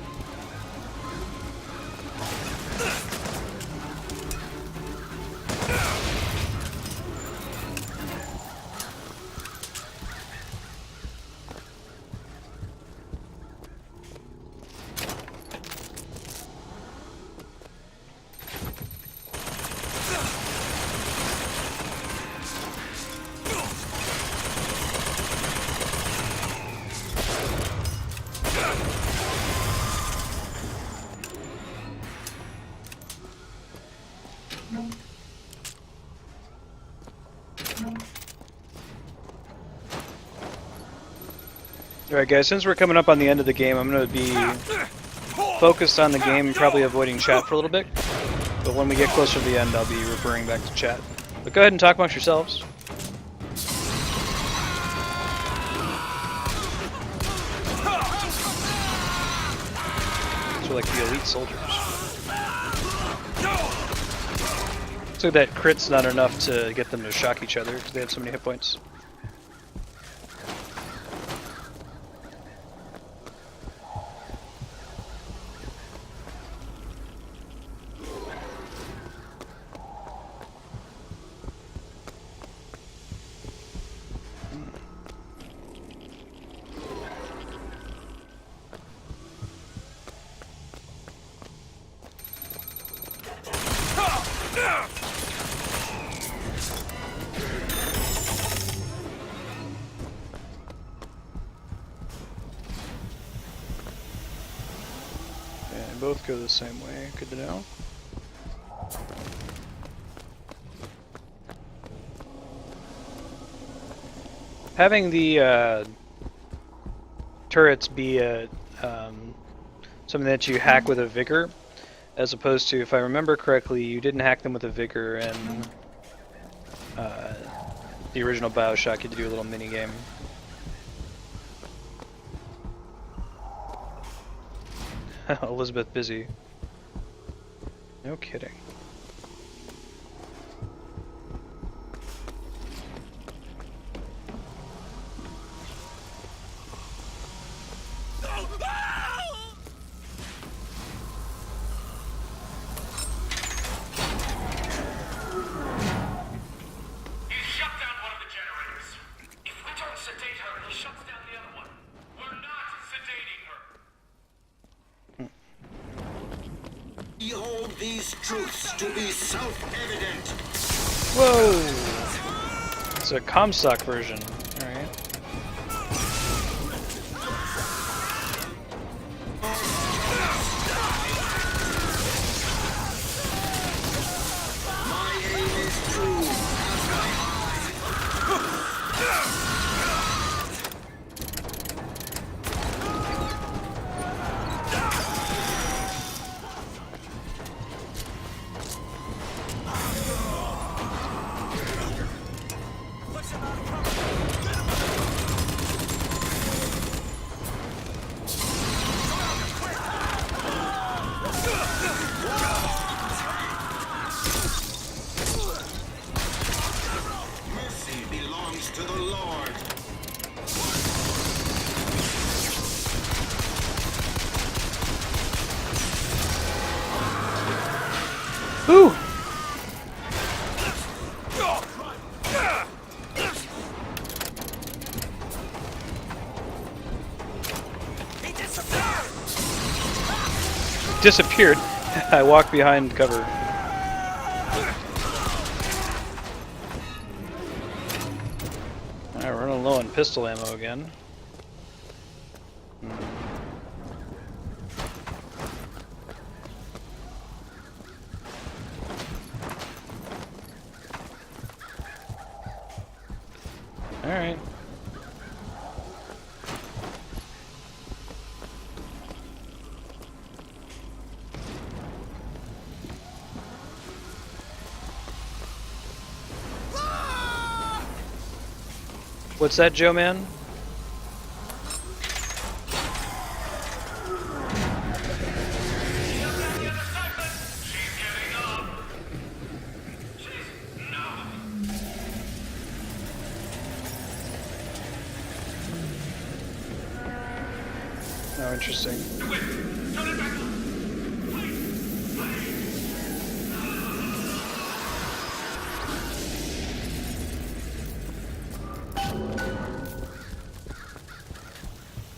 Alright, guys, since we're coming up on the end of the game, I'm going to be focused on the game and probably avoiding chat for a little bit. But when we get closer to the end, I'll be referring back to chat. But go ahead and talk amongst yourselves. These are like the elite soldiers. Looks like that crit's not enough to get them to shock each other because they have so many hit points. And both go the same way. Good to know. Having the turrets be something that you hack with a vigor, as opposed to, if I remember correctly, you didn't hack them with a vigor in the original BioShock. You had to do a little mini game. Elizabeth busy. No kidding. Behold these truths to be self-evident. Whoa! It's a Comstock version. Alright. My aim is true as my eye. Ooh! Disappeared. I walked behind cover. Alright, we're running low on pistol ammo again. Alright. What's that, Joe man? Oh, interesting.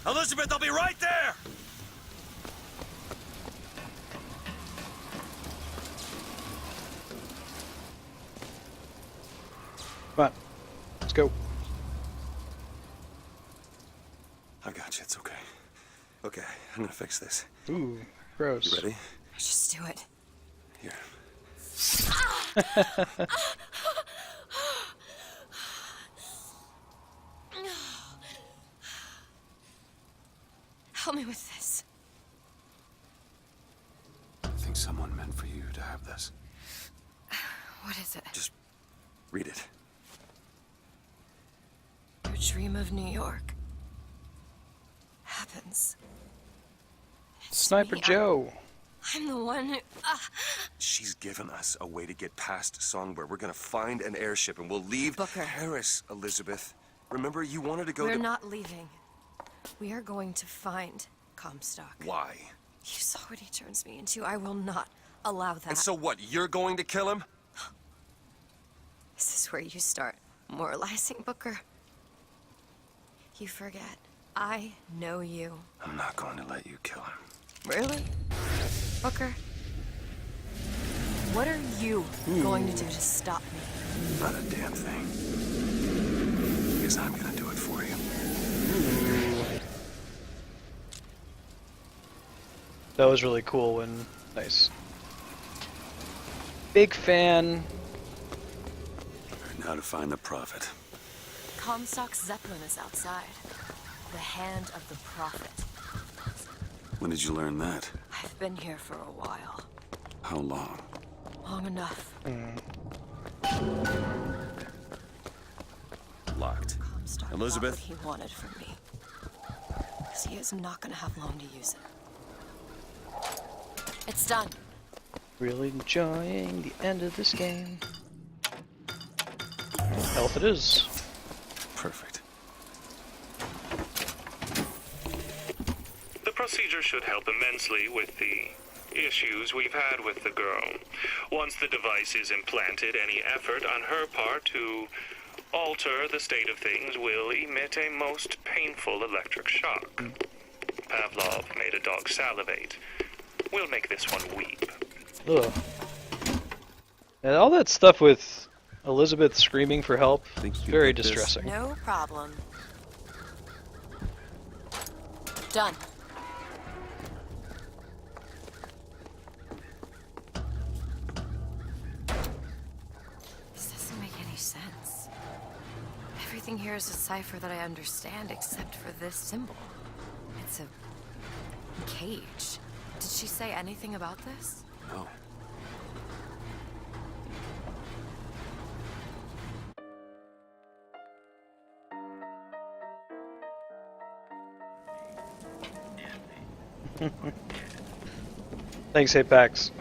Elizabeth, I'll be right there! Come on. Let's go. I got you, it's okay. Okay, I'm gonna fix this. Ooh, gross. You ready? Just do it. Here. Help me with this. I think someone meant for you to have this. What is it? Just read it. Your dream of New York happens. It's Sniper me. Joe. I'm the one who... She's given us a way to get past Songbird. We're gonna find an airship and we'll leave Booker. Paris, Elizabeth. Remember, you wanted to go We're to... not leaving. We are going to find Comstock. Why? You saw what he turns me into. I will not allow that. And so what, you're going to kill him? This is where you start moralizing, Booker. You forget. I know you. I'm not going to let you kill him. Really? Booker? What are you going to do to stop me? Not a damn thing. Because I'm gonna do it for you. That was really cool when... Nice. Big fan. Now to find the prophet. Comstock's Zeppelin is outside. The hand of the prophet. When did you learn that? I've been here for a while. How long? Long enough. Locked. Comstock Elizabeth? got what he wanted from me. Because he is not going to have long to use it. It's done. Really enjoying the end of this game. Health it is. Perfect. The procedure should help immensely with the issues we've had with the girl. Once the device is implanted, any effort on her part to alter the state of things will emit a most painful electric shock. Pavlov made a dog salivate. We'll make this one weep. Ugh. And all that stuff with Elizabeth screaming for help, Think you very did this? distressing. No problem. Done. This doesn't make any sense. Everything here is a cipher that I understand except for this symbol. It's a cage. Did she say anything about this? No. Thanks, Apex.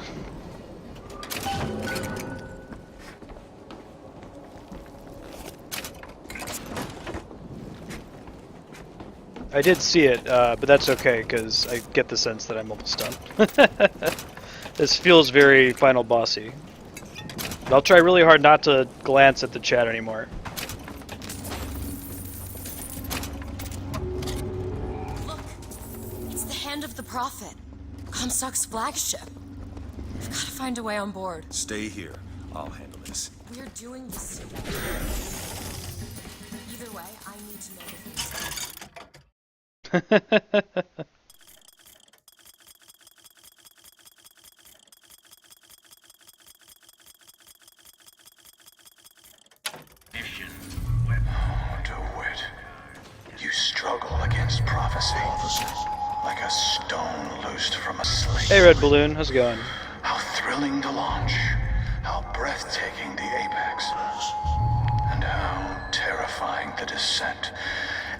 I did see it, but that's okay, because I get the sense that I'm almost done. This feels very final bossy. But I'll try really hard not to glance at the chat anymore. Look, it's the Hand of the Prophet, Comstock's flagship. We've got to find a way on board. Stay here. I'll handle this. We're doing this together. Either way, I need to know the things. You struggle against prophecy, like a stone loosed from a sling. Hey, Red Balloon, how's it going? How thrilling to launch, how breathtaking the apex, and how terrifying the descent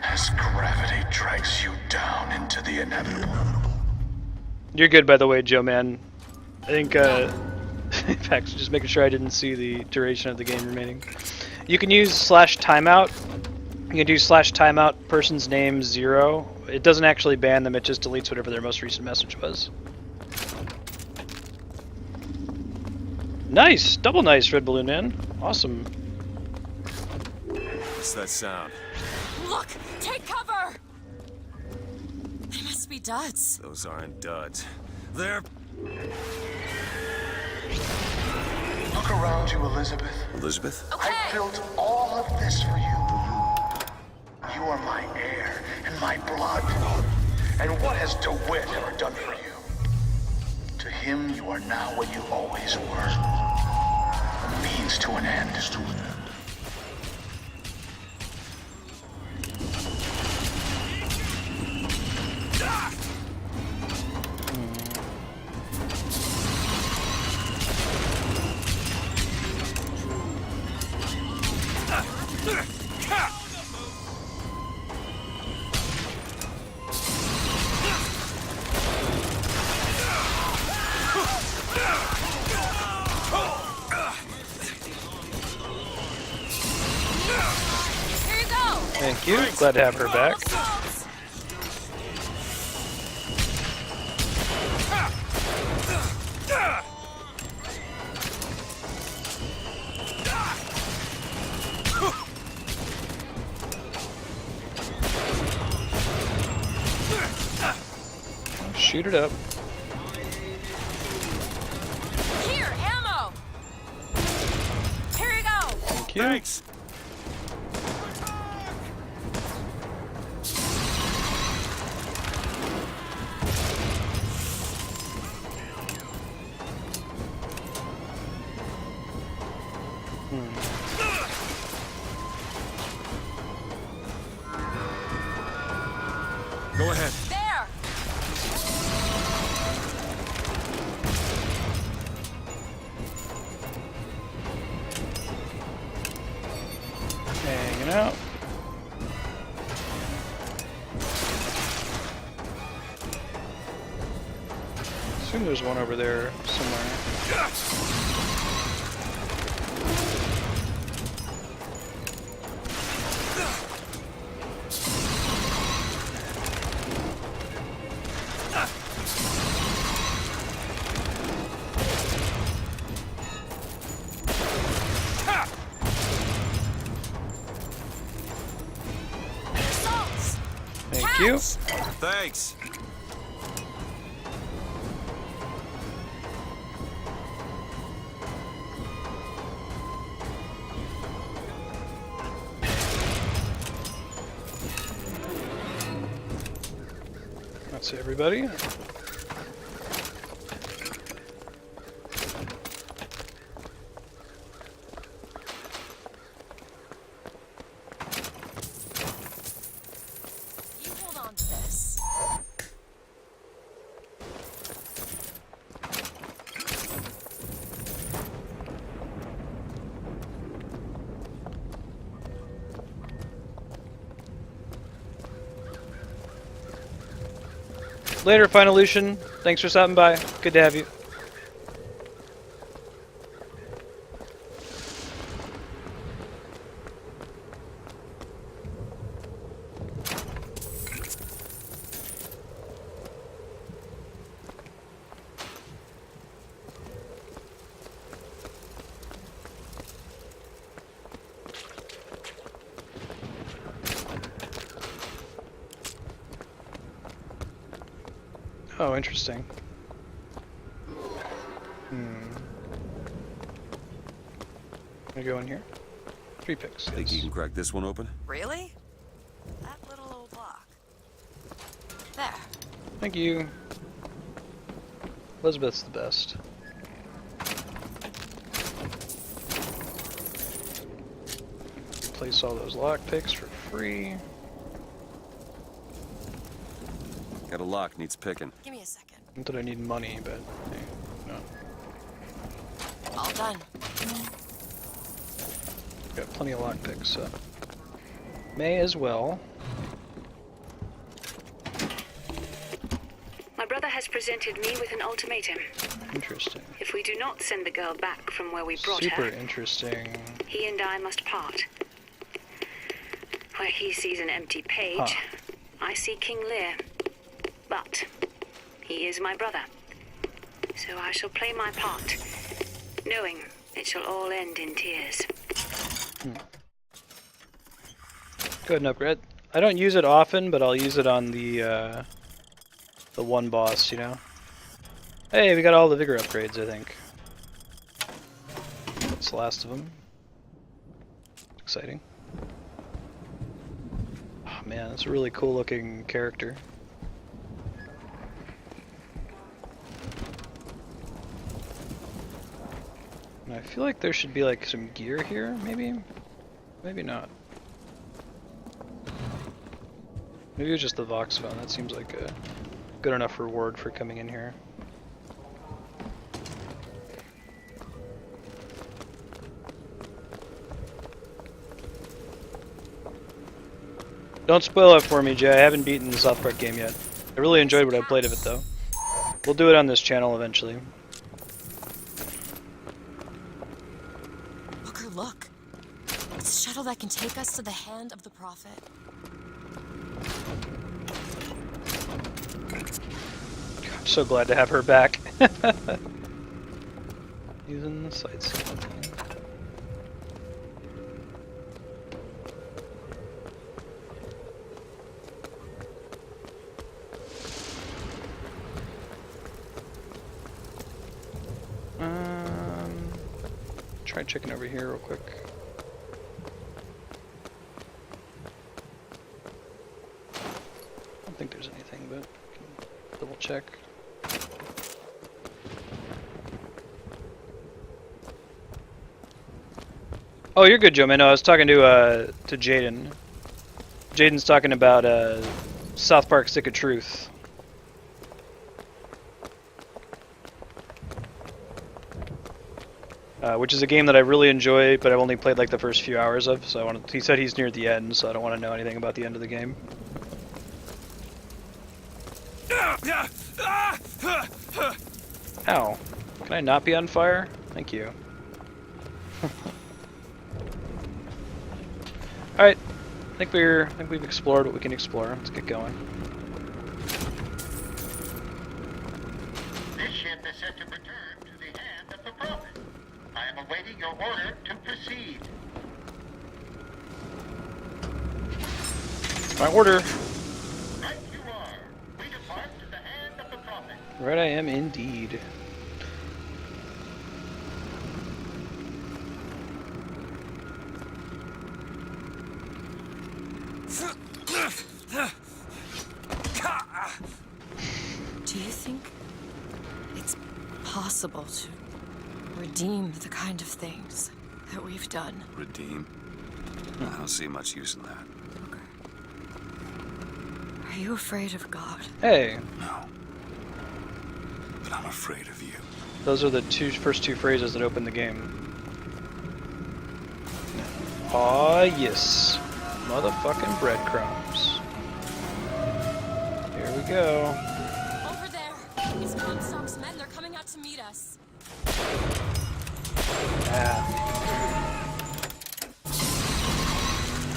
as gravity drags you down into the inevitable. You're good, by the way, Joe, man. I think, in fact, just making sure I didn't see the duration of the game remaining. You can use /timeout. You can do /timeout person's name 0. It doesn't actually ban them, it just deletes whatever their most recent message was. Nice! Double nice, Red Balloon Man. Awesome. What's that sound? Look! Take cover! They must be duds. Those aren't duds. They're... Look around you, Elizabeth. Elizabeth? Okay. I built all of this for you. You are my heir and my blood. And what has DeWitt ever done for you? To him, you are now what you always were. A means to an end. Thank you. Glad to have her back. Shoot it up. Here, ammo! Here you go! Thank you. Thanks. Go ahead. There! Hanging out. Assume there's one over there somewhere. Assaults! Thank you. Thanks. That's everybody. You hold on to this. Later, Finolution. Thanks for stopping by. Good to have you. Oh, interesting. Can I go in here? 3 picks. Think you can crack this one open? Really? That little old lock. There. Thank you. Elizabeth's the best. Replace all those lock picks for free. Got a lock, needs picking. Give me a second. Not that I need money, but hey, no. All done. Got plenty of lock picks, so may as well. My brother has presented me with an ultimatum. Interesting. If we do not send the girl back from where we brought Super her, interesting. he and I must part. Where he sees an empty page, I see King Lear. But he is my brother. So I shall play my part, knowing it shall all end in tears. Go ahead and upgrade. I don't use it often, but I'll use it on the one boss, you know? Hey, we got all the vigor upgrades, I think. That's the last of them. Exciting. Oh man, that's a really cool looking character. And I feel like there should be like some gear here, maybe? Maybe not. Maybe it was just the Vox phone. That seems like a good enough reward for coming in here. Don't spoil it for me, Jay. I haven't beaten the South Park game yet. I really enjoyed what I played of it, though. We'll do it on this channel eventually. Booker, look. It's a shuttle that can take us to the hand of the Prophet. I'm so glad to have her back. Using the sightseeing. Try checking over here real quick. I don't think there's anything, but I can double check. Oh, you're good, Joe. Man, no, I was talking to Jaden. Jaden's talking about South Park: Stick of Truth. Which is a game that I really enjoy, but I've only played like the first few hours of. So he said he's near the end, so I don't want to know anything about the end of the game. Ow! Can I not be on fire? Thank you. All right, I think we've explored what we can explore. Let's get going. This ship is set to return to the hand of the Prophet. I am awaiting your order to proceed. My order. Right you are. We depart to the hand of the Prophet. Right, I am indeed. Do you think it's possible to redeem the kind of things that we've done? Redeem? I don't see much use in that. Are you afraid of God? Hey. No. But I'm afraid of you. Those are the first two phrases that open the game. Aw, yes. Motherfucking breadcrumbs. Here we go. Over there! It's Comstock's men. They're coming out to meet us.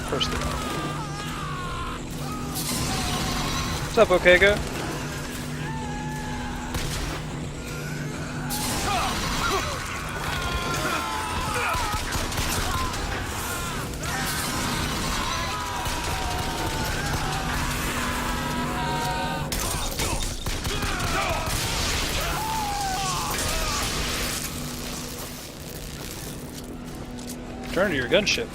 Of course they are. What's up, Okega? Return to your gunship.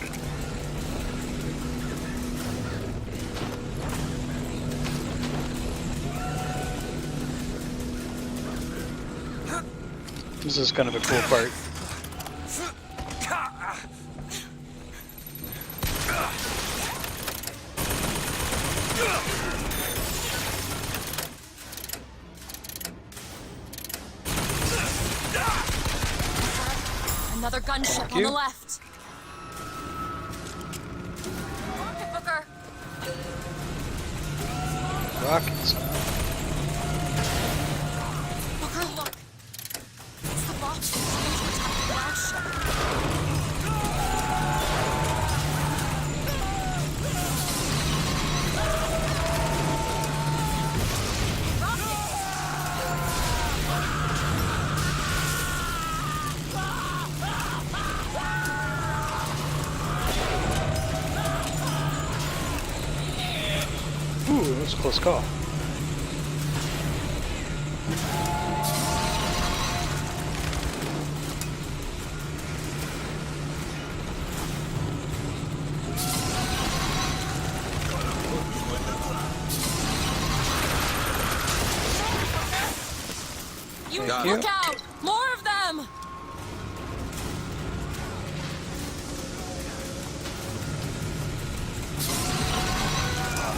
This is kind of a cool part. Another gunship on the left. Rocket Booker. Rockets. Booker, look. It's the box used to attack the flagship. Ooh, that was a close call. Look out! More of them!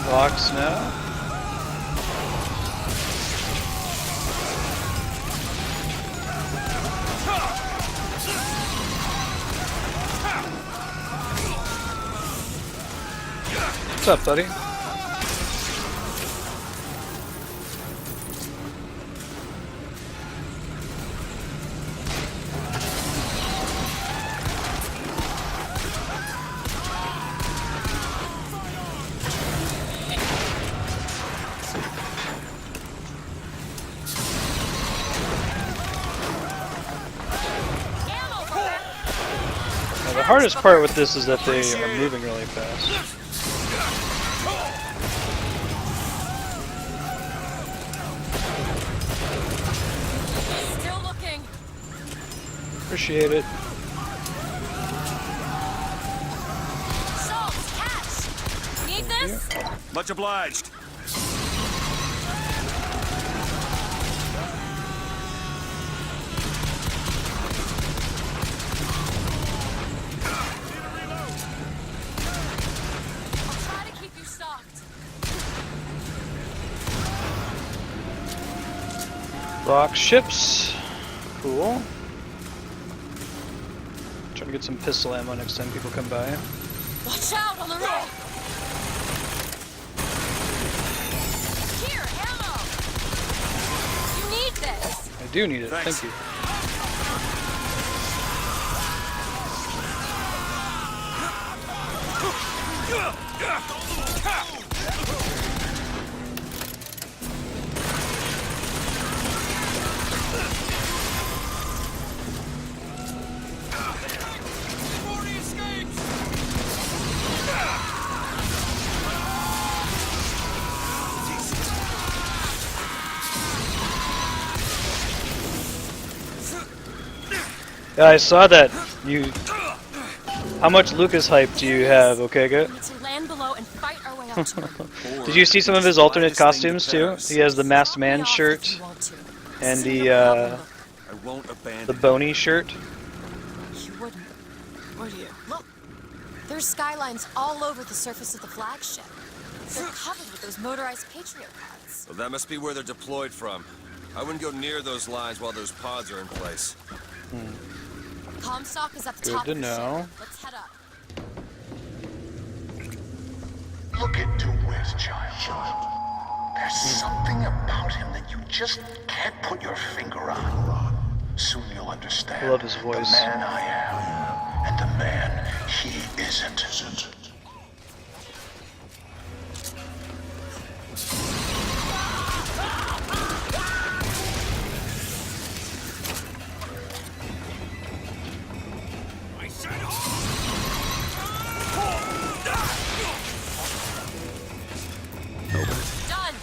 Box now. What's up, buddy? The hardest part with this is that they are moving really fast. Still looking. Appreciate it. Salt, catch! Need this? Much obliged. Rock ships. Cool. Trying to get some pistol ammo next time people come by. Watch out on the road! Here, ammo! You need this! I do need it, thank you. Yeah, I saw that. You. How much Lucas hype do you have? Okay, good. We need to land below and fight our way up to him. Did you see some of his alternate costumes too? He has the masked man shirt and the bony shirt. You wouldn't, would you? Look, there's skylines all over the surface of the flagship. They're covered with those motorized Patriot pods. Well, that must be where they're deployed from. I wouldn't go near those lines while those pods are in place. Comstock is at the Good top to of the know. ship. Let's head up. Look at DeWitt, child. There's something about him that you just can't put your finger on. Soon you'll understand. I love his voice. The man I am, and the man he isn't. Done.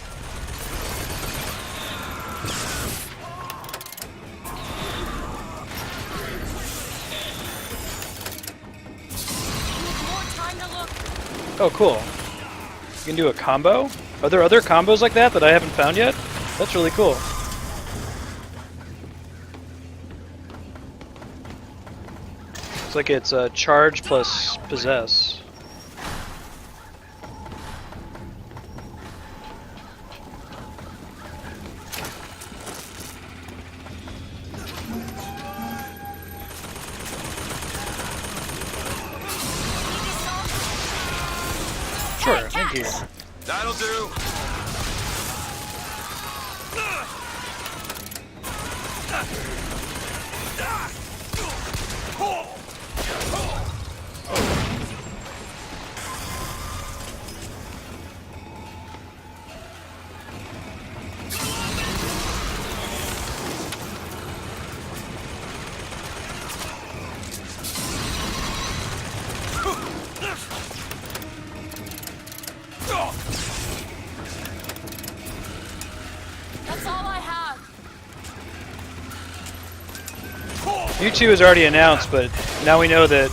Oh, cool. You can do a combo? Are there other combos like that that I haven't found yet? That's really cool. It's like it's charge plus possess. Sure, thank you. That'll do. That's all I have. Mewtwo is already announced, but now we know that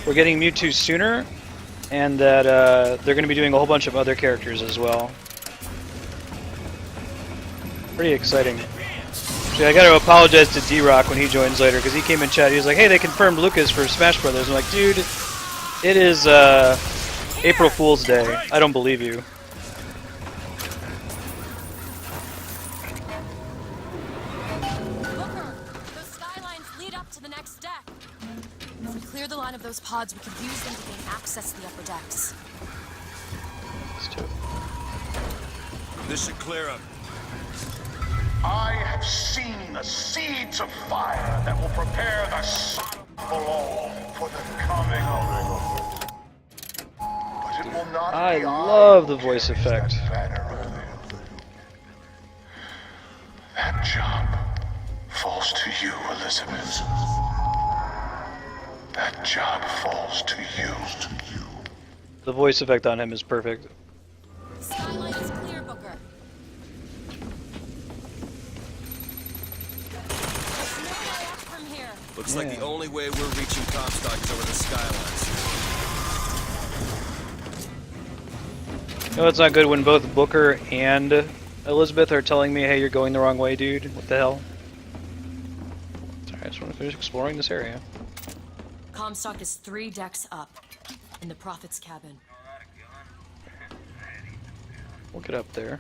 we're getting Mewtwo sooner, and that they're going to be doing a whole bunch of other characters as well. Pretty exciting. Actually, I got to apologize to D-Rock when he joins later, because he came in chat. He was like, "Hey, they confirmed Lucas for Smash Brothers." I'm like, "Dude, it is April Fool's Day. I don't believe you." Booker, those skylines lead up to the next deck. If we clear the line of those pods, we could use them to gain access to the upper decks. Let's do it. This should clear up. I have seen the seeds of fire that will prepare the sun below for the coming of it. But it will not I be love the who voice carries effect. That banner of them. That job falls to you, Elizabeth. That job falls to you. The voice effect on him is perfect. Skyline is clear, Booker. There's no way up from here. Looks like the only way we're reaching Comstock is over the skylines. You know, it's not good when both Booker and Elizabeth are telling me, "Hey, you're going the wrong way, dude. What the hell?" Sorry, I just want to finish exploring this area. Comstock is 3 decks up, in the Prophet's cabin. We'll get up there.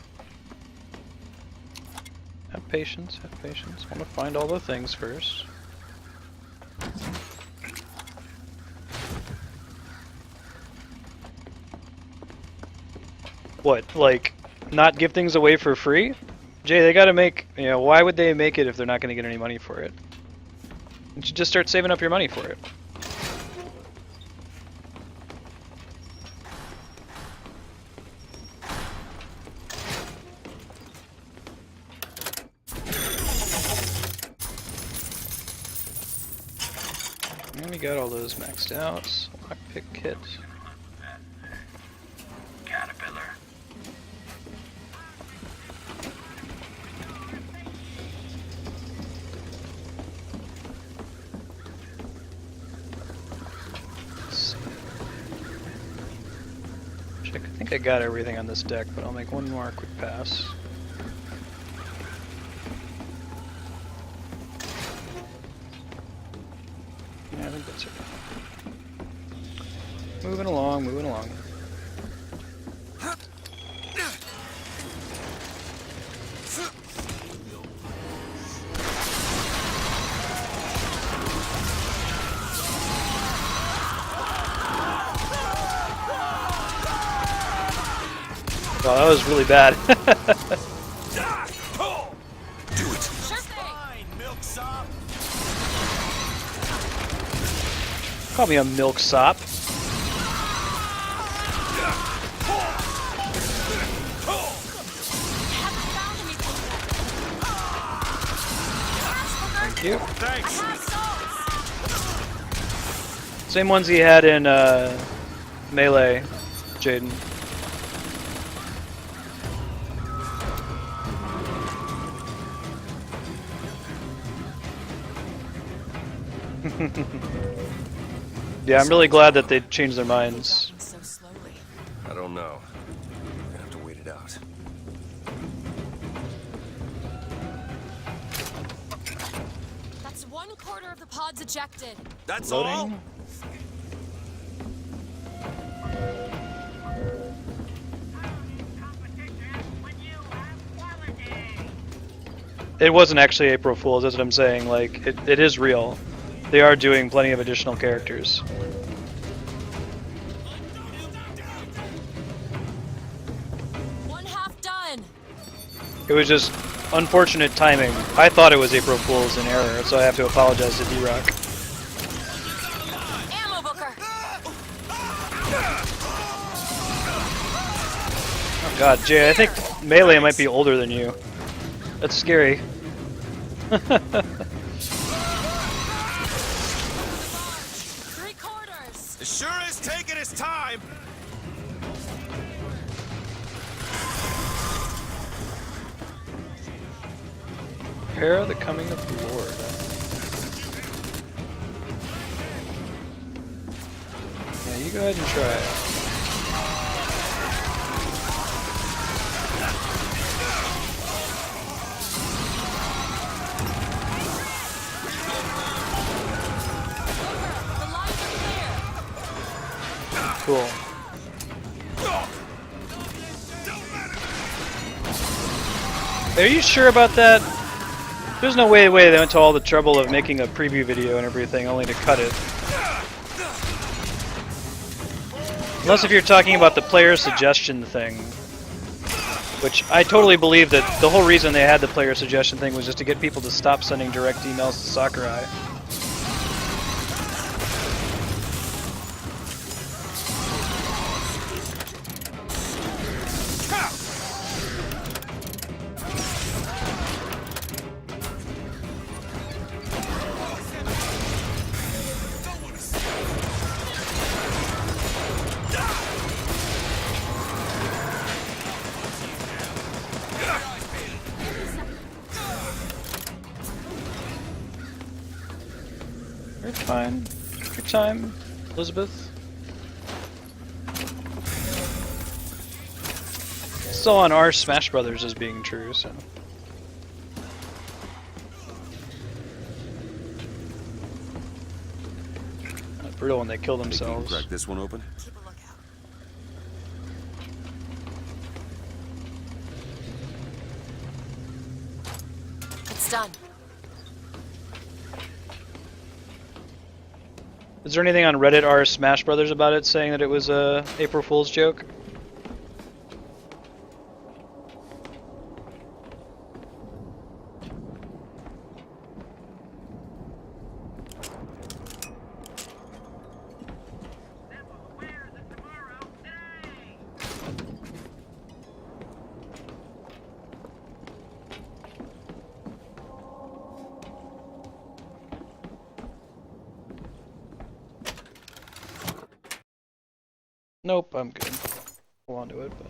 Have patience, have patience. I want to find all the things first. What, like, not give things away for free? Jay, they gotta make, you know, why would they make it if they're not gonna get any money for it? You should just start saving up your money for it. And we got all those maxed out. Lockpick kit. Caterpillar. Check. I think I got everything on this deck, but I'll make one more quick pass. Yeah, I think that's it. Moving along, moving along. Oh, that was really bad. Do it. Fine, milksop. Call me a milksop. Thank you. Thanks. Same ones he had in Melee, Jaden. So Yeah, I'm really glad that they changed their minds. So slowly. don't know. We're gonna have to wait it out. That's 1/4 of the pods ejected. That's Loading. all? It wasn't actually April Fool's, that's what I'm saying. Like, it is real. They are doing plenty of additional characters. One half done. It was just unfortunate timing. I thought it was April Fool's in error, so I have to apologize to D-Rock. Ammo booker. Oh god, Jay, I think Melee might be older than you. That's scary. 3/4. It sure is taking its time. Prepare the coming of the Lord. Yeah, you go ahead and try it. The lines are clear. Cool. Are you sure about that? There's no way they went to all the trouble of making a preview video and everything only to cut it. Unless if you're talking about the player suggestion thing. Which I totally believe that the whole reason they had the player suggestion thing was just to get people to stop sending direct emails to Sakurai. It's fine. Take your time, Elizabeth. Still on our Smash Brothers as being true, so. Brutal when they kill themselves. Crack this one open. Keep a lookout. It's done. Is there anything on Reddit r Smash Brothers about it saying that it was a April Fool's joke? Nope, I'm good. Hold on to it, but.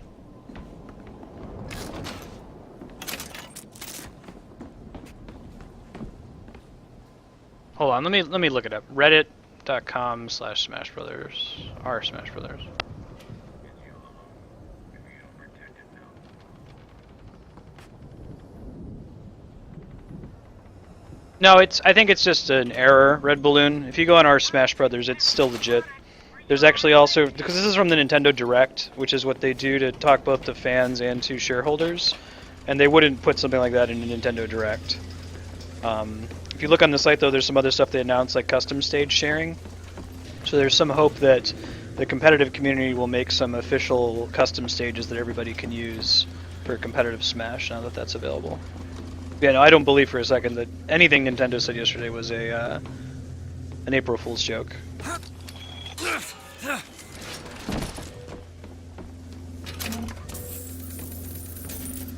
Hold on, let me look it up. Reddit.com/Smash Brothers. R Smash Brothers. No, I think it's just an error, Red Balloon. If you go on r Smash Brothers, it's still legit. There's actually also, because this is from the Nintendo Direct, which is what they do to talk both to fans and to shareholders, and they wouldn't put something like that in a Nintendo Direct. If you look on the site though, there's some other stuff they announced, like custom stage sharing. So there's some hope that the competitive community will make some official custom stages that everybody can use for competitive Smash now that that's available. Yeah, no, I don't believe for a second that anything Nintendo said yesterday was an April Fool's joke.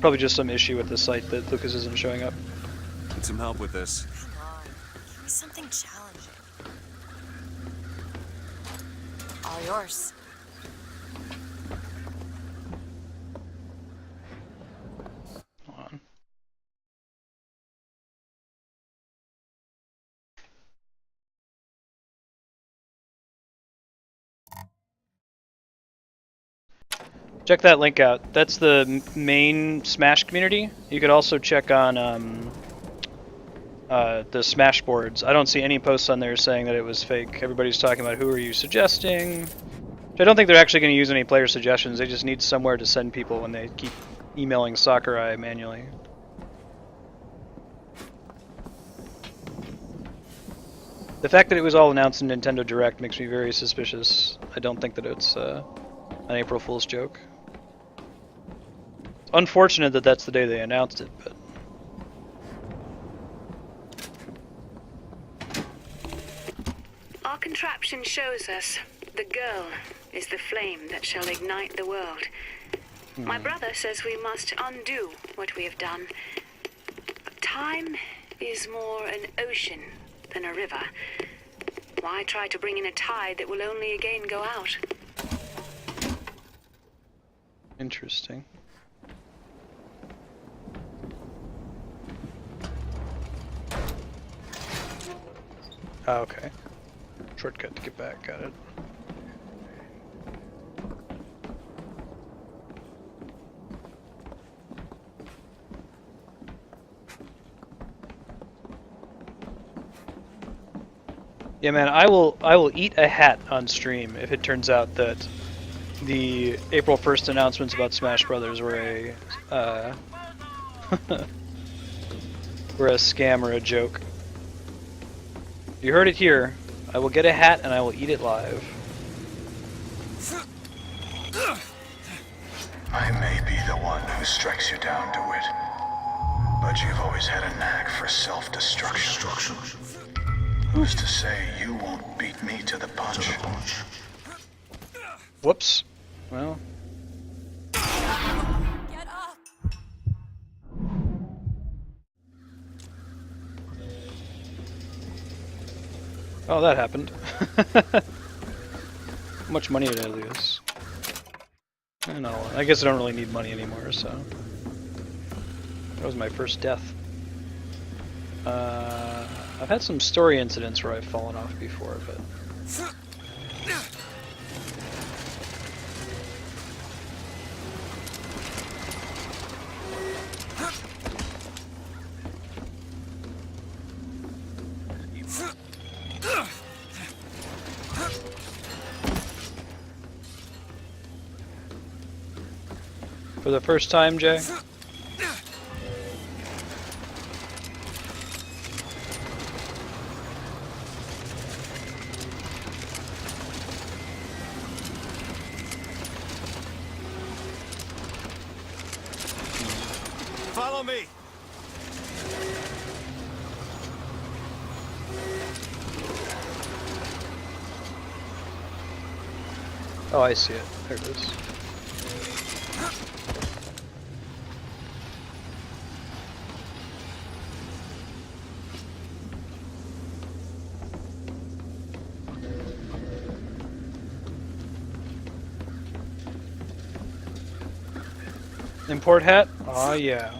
Probably just some issue with the site that Lucas isn't showing up. Need some help with this. Come on. Give me something challenging. All yours. Hold on. Check that link out. That's the main Smash community. You could also check on the Smash boards. I don't see any posts on there saying that it was fake. Everybody's talking about who are you suggesting. I don't think they're actually going to use any player suggestions. They just need somewhere to send people when they keep emailing Sakurai manually. The fact that it was all announced in Nintendo Direct makes me very suspicious. I don't think that it's an April Fool's joke. It's unfortunate that that's the day they announced it, but... Our contraption shows us the girl is the flame that shall ignite the world. My brother says we must undo what we have done. Time is more an ocean than a river. Why try to bring in a tide that will only again go out? Interesting. Oh, okay. Shortcut to get back, got it. Yeah, man, I will eat a hat on stream if it turns out that the April 1st announcements about Smash Brothers were a were a scam or a joke. You heard it here. I will get a hat and I will eat it live. I may be the one who strikes you down, DeWitt, but you've always had a knack for self-destruction. Who's to say you won't beat me to the punch? Whoops. Well. Get up! Oh, that happened. How much money did I lose? I don't know. I guess I don't really need money anymore, so... That was my first death. I've had some story incidents where I've fallen off before, but... For the first time, Jay? Follow me. Oh, I see it. There it is. Import hat? Aw, yeah.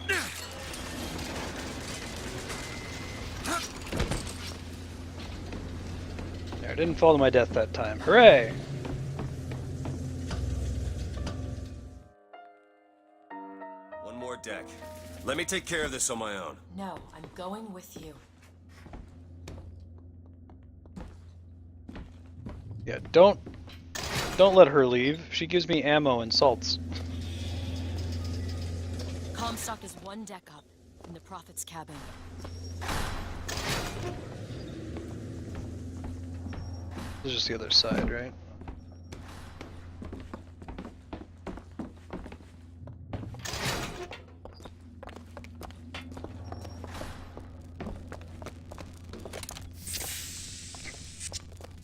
There, I didn't fall to my death that time. Hooray! One more deck. Let me take care of this on my own. No, I'm going with you. Yeah, don't let her leave. She gives me ammo and salts. Comstock is one deck up in the Prophet's cabin. This is just the other side, right?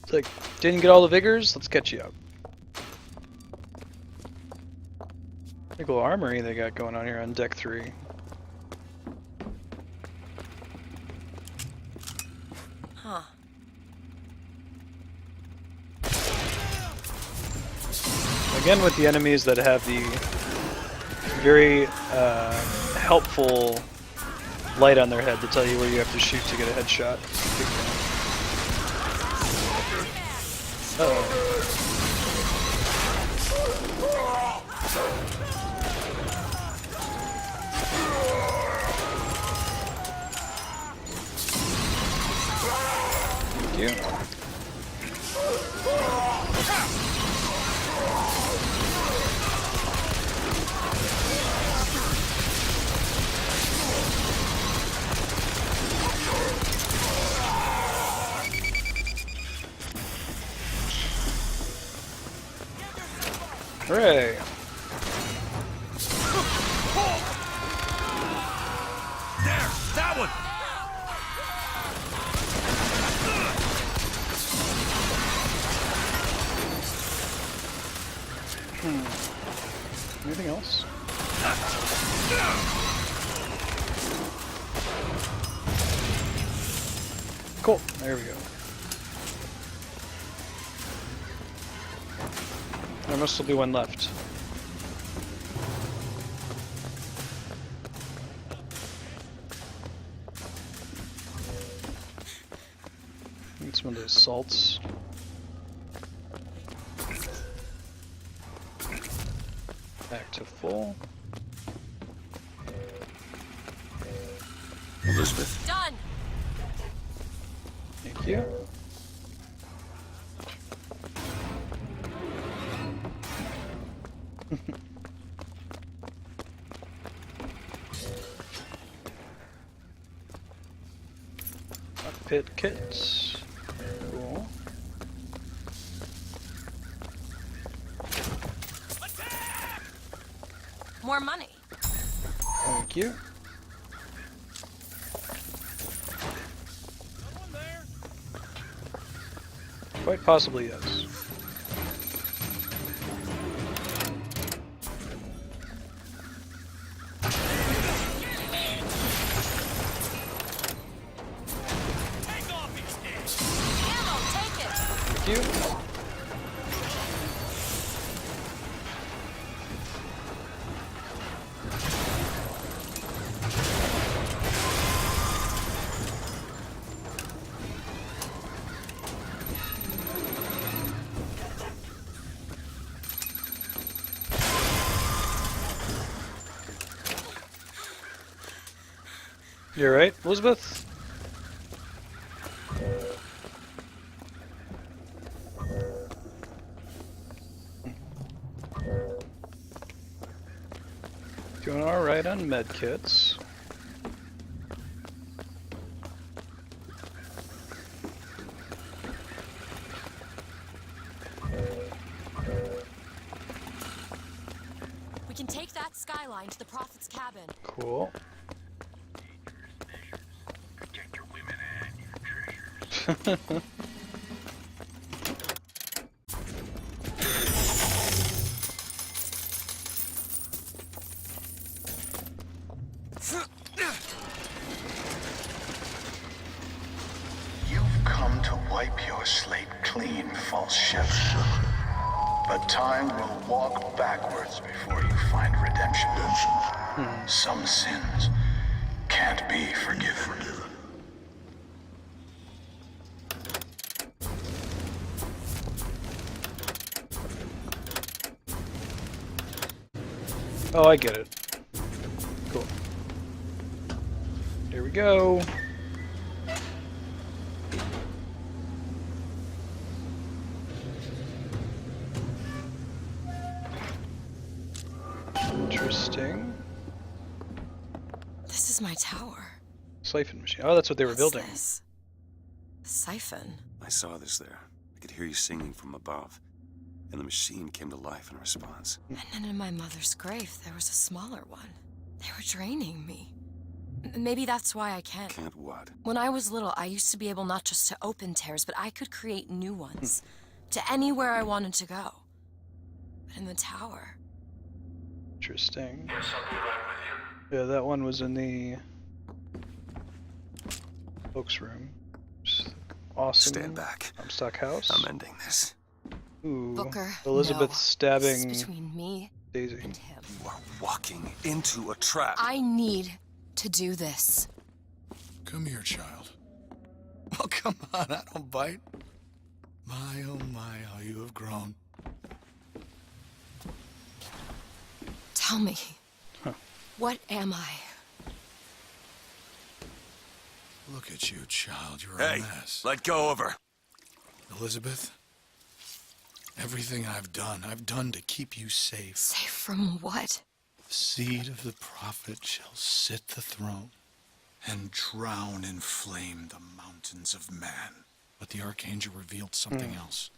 It's like, didn't get all the vigors? Let's catch you up. Pretty cool armory they got going on here on deck 3. Huh. Again with the enemies that have the very helpful light on their head to tell you where you have to shoot to get a headshot. Uh-oh. Thank you. Hooray! There! That one! Anything else? Cool. There we go. There must still be one left. Need some of those salts. Back to full. Elizabeth? Done! Thank you. Pit kits. Cool. More money. Thank you. Quite possibly, yes. Thank you. You're right, Elizabeth. Doing alright on medkits. We can take that skyline to the Prophet's cabin. Cool. Protect your women and your treasures. You've come to wipe your slate clean, false shepherd. But time will walk backwards before you find redemption. Some sins can't be forgiven. Oh, I get it. Cool. Here we go. Interesting. This is my tower. Siphon machine. Oh, that's what they were building. This? Siphon. I saw this there. I could hear you singing from above. And the machine came to life in response. And then in my mother's grave, there was a smaller one. They were draining me. Maybe that's why I can't. Can't what? When I was little, I used to be able not just to open tears, but I could create new ones. To anywhere I wanted to go. But in the tower... Interesting. Yes, I'll be right with you. Yeah, that one was in the folks' room. Just awesome. Stand back. Comstock House. I'm ending this. Ooh, Booker, Elizabeth no. stabbing This is between me Daisy. and him. You are walking into a trap. I need to do this. Come here, child. Oh, come on, I don't bite. My, oh my, how you have grown. Tell me. What am I? Look at you, child. You're Hey, a mess. let go of her. Elizabeth, everything I've done to keep you safe. Safe from what? The seed of the prophet shall sit the throne and drown in flame the mountains of man. But the archangel revealed something else.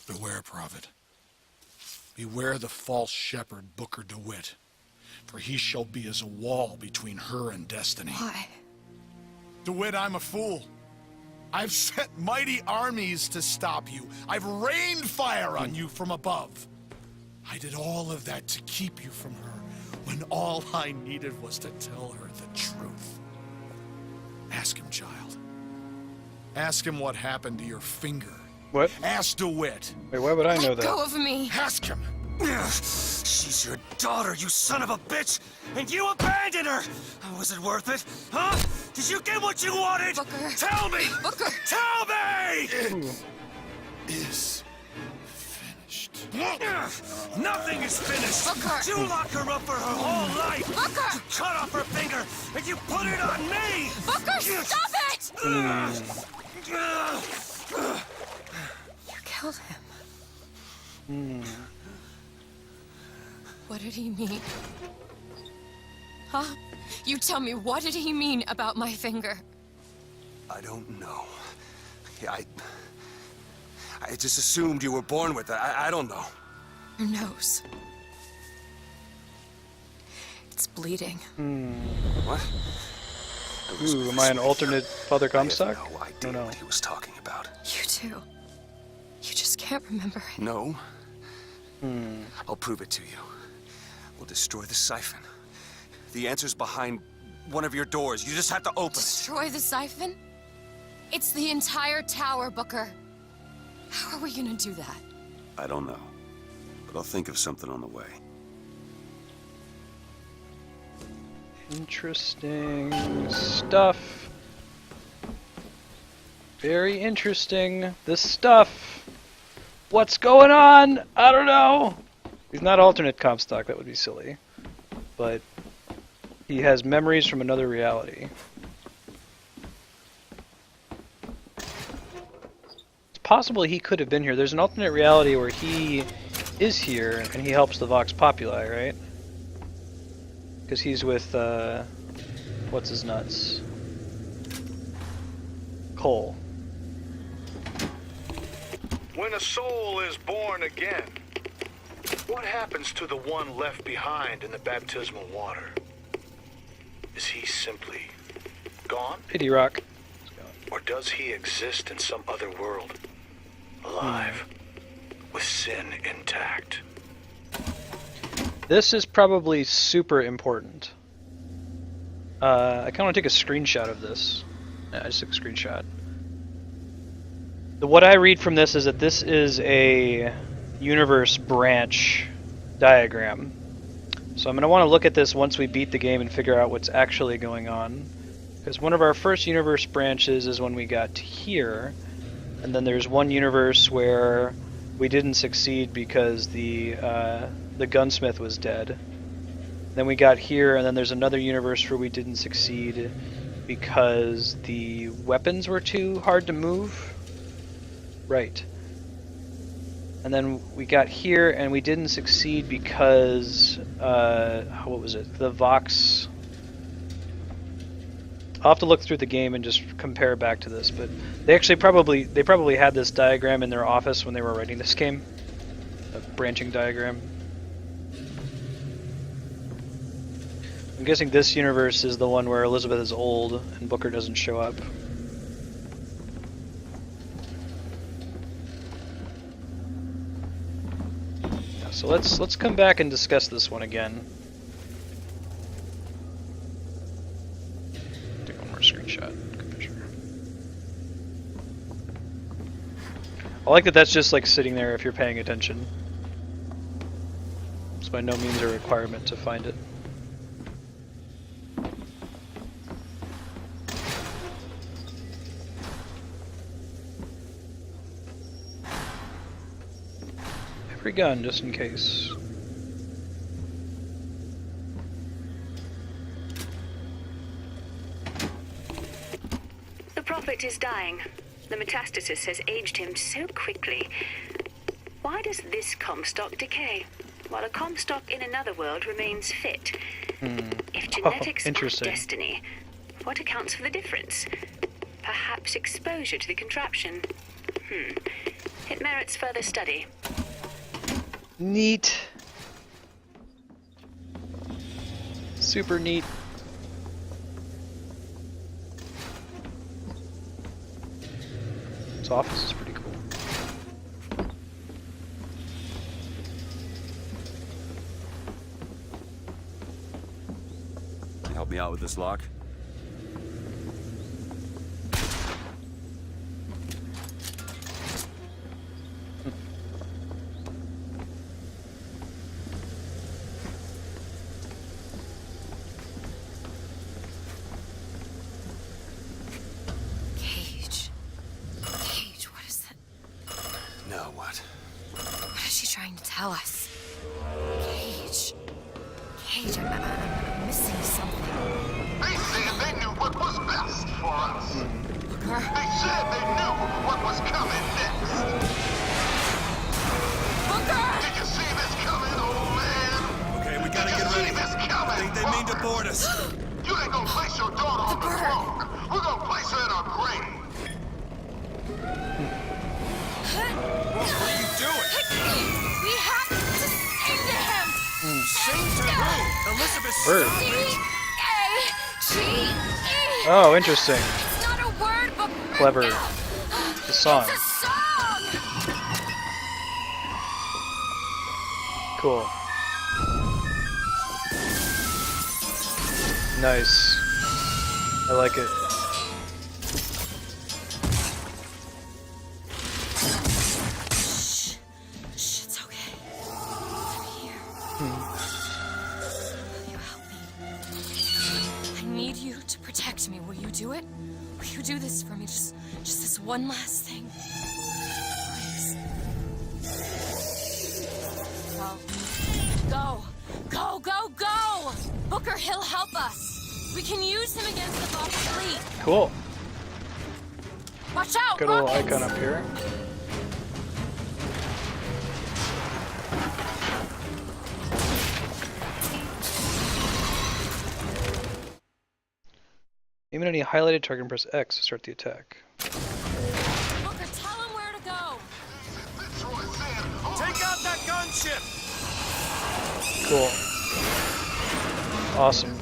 Beware, prophet. Beware the false shepherd, Booker DeWitt. For he shall be as a wall between her and destiny. Why? DeWitt, I'm a fool. I've sent mighty armies to stop you. I've rained fire on you from above. I did all of that to keep you from her, when all I needed was to tell her the truth. Ask him, child. Ask him what happened to your finger. What? Ask DeWitt. Wait, why would I know Let that? go of me. Ask him. She's your daughter, you son of a bitch! And you abandoned her! Was it worth it? Huh? Did you get what you wanted? Booker. Tell me! Booker. Tell me! It is finished. Nothing is finished! Booker. You locked her up for her whole life! Booker. You cut off her finger, and you put it on me! Booker, stop it! You killed him. What did he mean? Huh? You tell me, what did he mean about my finger? I don't know. I just assumed you were born with it. I don't know. Your nose. It's bleeding. What? Ooh, am I an alternate Father Comstock? I have no idea what he was talking about. You too. You just can't remember it. No. I'll prove it to you. We'll destroy the siphon. The answer's behind one of your doors. You just have to open it. Destroy the siphon? It's the entire tower, Booker. How are we gonna do that? I don't know. But I'll think of something on the way. Interesting stuff. Very interesting. This stuff. What's going on? I don't know. He's not alternate Comstock, that would be silly. But he has memories from another reality. It's possible he could have been here. There's an alternate reality where he is here and he helps the Vox Populi, right? Because he's with, what's his nuts? Cole. When a soul is born again, what happens to the one left behind in the baptismal water? Is he simply gone? Pity Rock. Or does he exist in some other world, alive, with sin intact? This is probably super important. I kind of want to take a screenshot of this. Yeah, I just took a screenshot. What I read from this is that this is a universe branch diagram. So I'm going to want to look at this once we beat the game and figure out what's actually going on. Because one of our first universe branches is when we got to here, and then there's one universe where we didn't succeed because the gunsmith was dead. Then we got here, and then there's another universe where we didn't succeed because the weapons were too hard to move. Right. And then we got here, and we didn't succeed because, what was it? The Vox... I'll have to look through the game and just compare back to this, but they actually probably had this diagram in their office when they were writing this game. A branching diagram. I'm guessing this universe is the one where Elizabeth is old and Booker doesn't show up. Yeah, so let's come back and discuss this one again. Take one more screenshot. Good picture. I like that that's just like sitting there if you're paying attention. It's by no means a requirement to find it. Every gun, just in case. Marstead is dying. The metastasis has aged him so quickly. Why does this Comstock decay, while a Comstock in another world remains fit? If genetics are destiny, what accounts for the difference? Perhaps exposure to the contraption. It merits further study. Neat. Super neat. This office is pretty cool. Help me out with this lock. Cage, what is that? Now what? What is she trying to tell us? Cage, I'm missing something. They said they knew what was best for us. They said they knew what was coming next. Did you see this coming, old man? Okay, we gotta get ready. I think they mean to board us. You ain't gonna place your daughter on the throne. We're gonna place her in her grave. What are you doing? We have to sing to him! Sing to who? Elizabeth Bird. C-A-G-E! Oh, interesting. It's not a word, but Clever. The song. it's a song! Cool. Nice. I like it. Shh, it's okay. I'm here. Will you help me? I need you to protect me. Will you do it? Will you do this for me? Just this one last thing. Please. Go! Booker, he'll help us. We can use him against the Vox fleet. Cool. Watch out! Got a little rockets! icon up here. Aim at any highlighted target and press X to start the attack. Booker, tell him where to go! Take out that gunship! Cool. Awesome.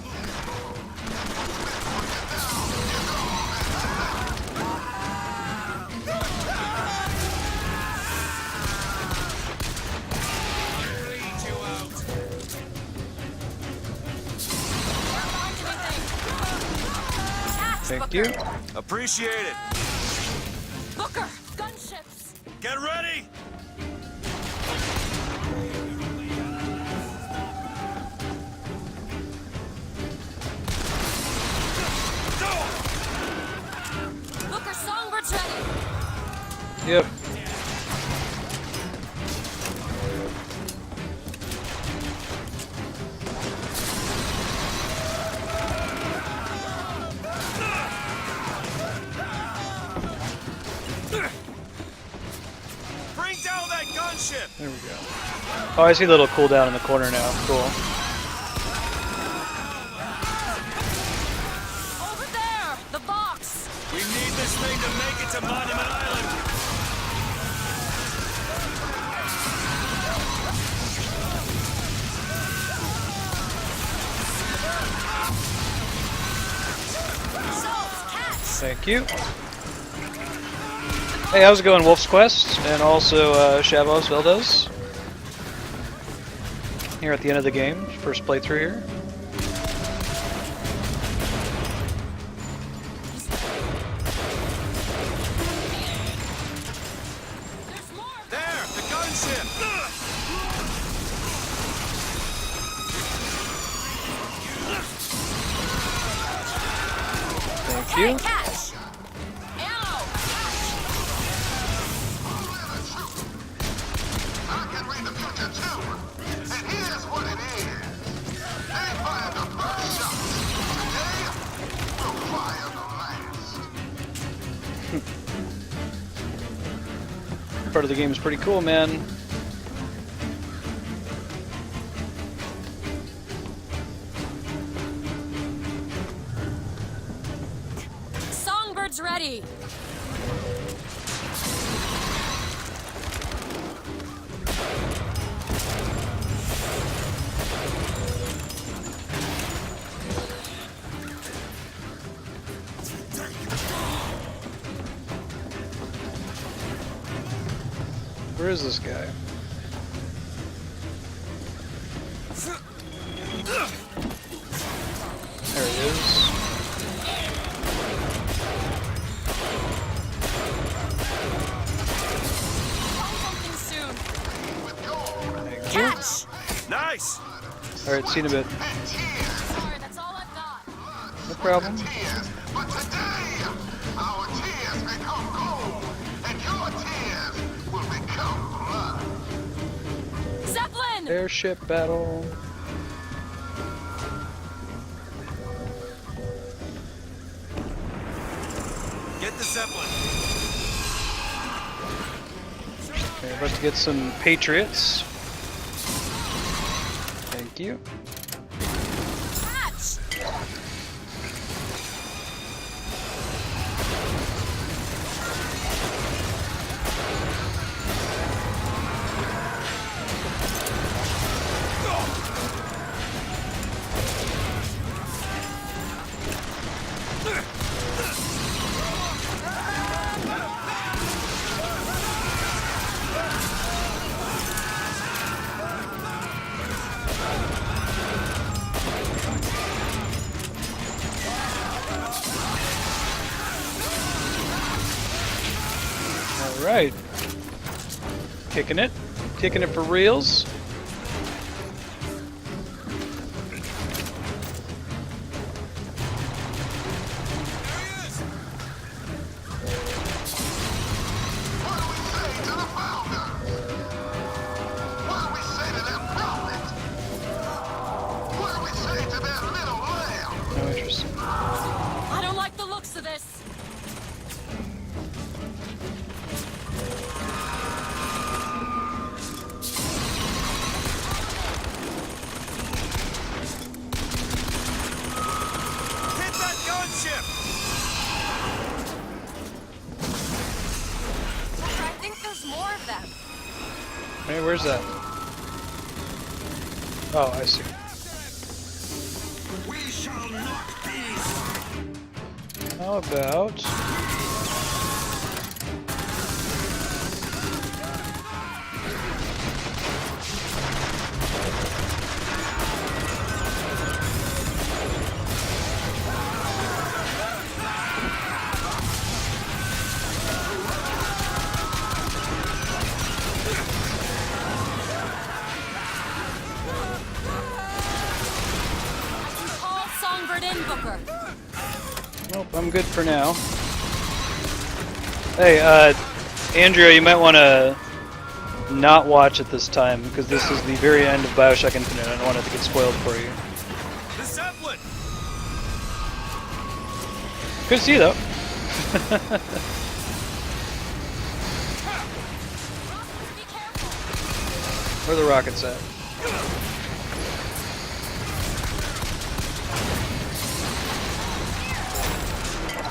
Thank you. Appreciate it. Booker, gunships! Get ready! Booker, Songbird's ready! Yep. Bring down that gunship! There we go. Oh, I see a little cooldown in the corner now. Cool. Over there! The box! We need this thing to make it to Monument Island! Thank you. Hey, how's it going, Wolf's Quest? And also Shavos Veldes. Here at the end of the game, first playthrough here. There! The gunship! Thank you. Catch! Ammo! I can read the future too. And here's what it is. They fired the first shot. Today, we'll fire the last. part of the game is pretty cool, man. Songbird's ready. Where is this guy? There he is. Catch! Nice! Alright, seen a bit. Sorry, that's all I've got. No problem. But today, our tears become gold, and your tears will become blood. Zeppelin! Airship battle. Get the Zeppelin. Okay, about to get some Patriots. Thank you. Catch! Alright. Kicking it. Kicking it for reals. No interest. I don't like the looks of this. Hit that gunship! I think there's more of them. Hey, where's that? Oh, I see. We shall not peace! How about... Call Songbird in, Booker. Nope, I'm good for now. Hey, Andrea, you might want to not watch at this time, because this is the very end of BioShock Infinite. I don't want it to get spoiled for you. The Zeppelin! Good to see you, though. Where are the rockets at?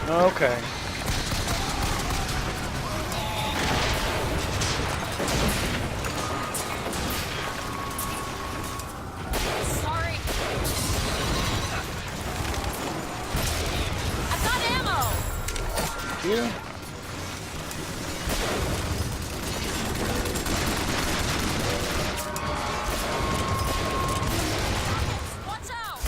Okay. Sorry. I've got ammo! Thank you. Watch out!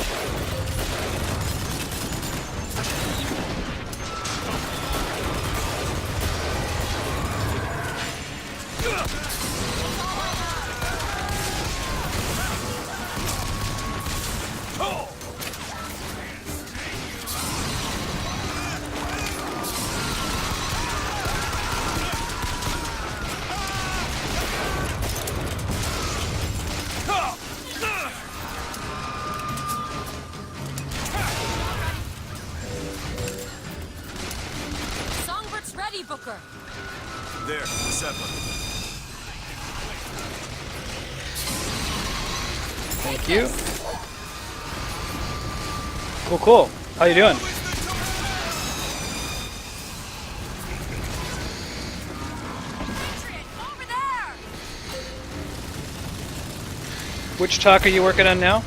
Songbird's ready, Booker. There, the Zeppelin. Thank you. Cool, cool. How you doing? Which talk are you working on now?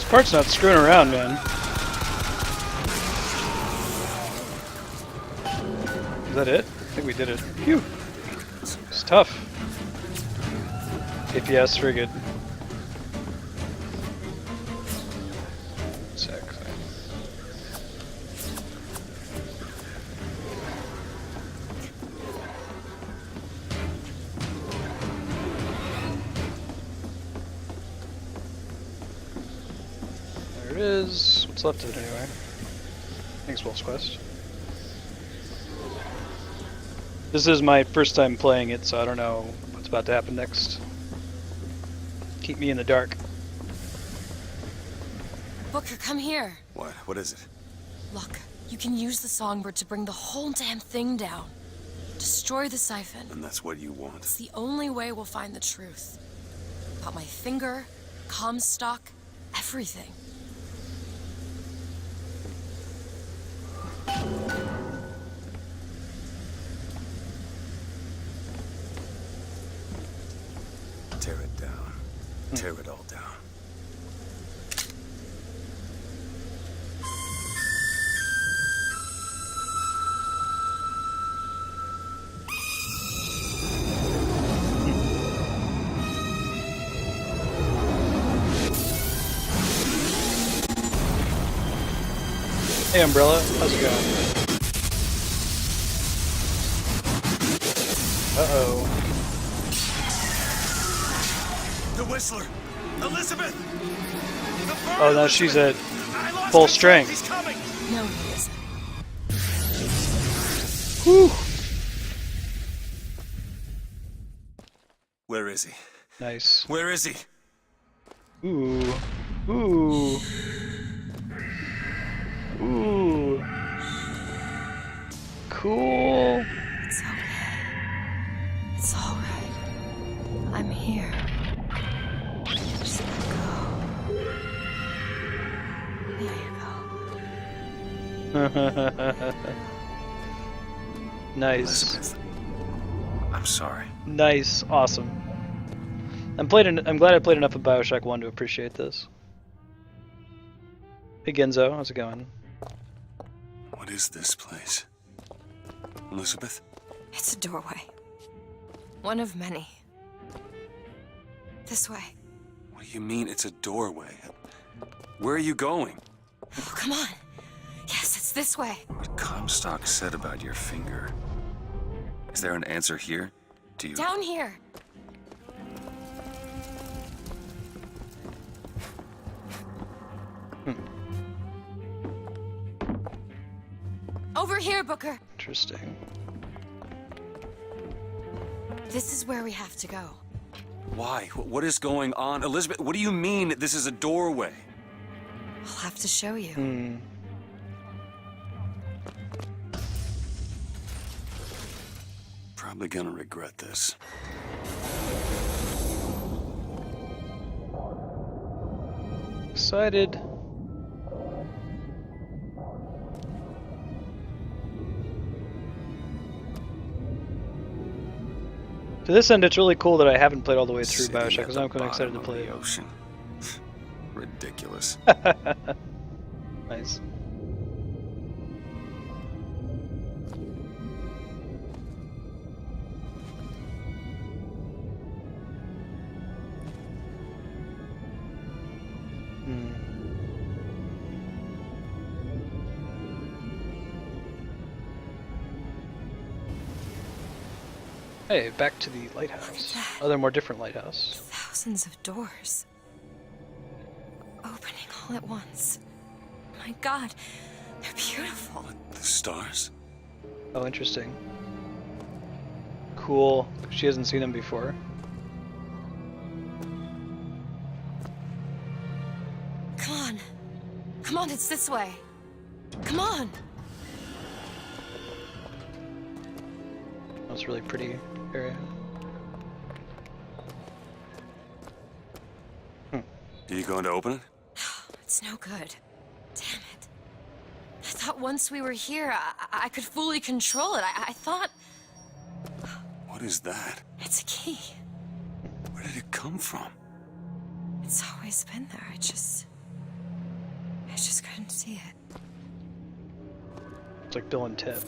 Part's not screwing around, man. Is that it? I think we did it. Phew. It's tough. APS, very good. Sec. There it is. What's left of it anyway? Thanks, Wolf's Quest. This is my first time playing it, so I don't know what's about to happen next. Keep me in the dark. Booker, come here. What? What is it? Look, you can use the songbird to bring the whole damn thing down. Destroy the siphon. And that's what you want. It's the only way we'll find the truth. About my finger, Comstock, everything. Tear it down. Tear it all down. Hey Umbrella, how's it going? Uh-oh. The Whistler! Elizabeth! Oh, now she's at full strength. He's coming! No, he isn't. Whew. Where is he? Nice. Where is he? Ooh. Ooh. Ooh. Cool. It's okay. It's alright. I'm here. Just let go. There you go. Nice. Elizabeth, I'm sorry. Nice. Awesome. I'm glad I played enough of BioShock 1 to appreciate this. Hey Genzo, how's it going? What is this place? Elizabeth? It's a doorway. One of many. This way. What do you mean it's a doorway? Where are you going? Oh, come on. Yes, it's this way. What Comstock said about your finger. Is there an answer here? Do you... Down here. Over here, Booker. Interesting. This is where we have to go. Why? What is going on? Elizabeth, what do you mean this is a doorway? I'll have to show you. Hmm. Probably gonna regret this. Excited. To this end, it's really cool that I haven't played all the way through Sitting BioShock at because the I'm kind of excited to bottom play of it. the ocean. Ridiculous. Nice. Hey, back to the lighthouse. Oh, there are more different lighthouse. Thousands of doors. Opening all at once. My God, they're beautiful. The stars? Oh, interesting. Cool. She hasn't seen them before. Come on. Come on, it's this way. Come on. That's a really pretty area. Are you going to open it? It's no good. Damn it. I thought once we were here, I could fully control it. I thought... What is that? It's a key. Where did it come from? It's always been there. I just couldn't see it. It's like Bill and Ted.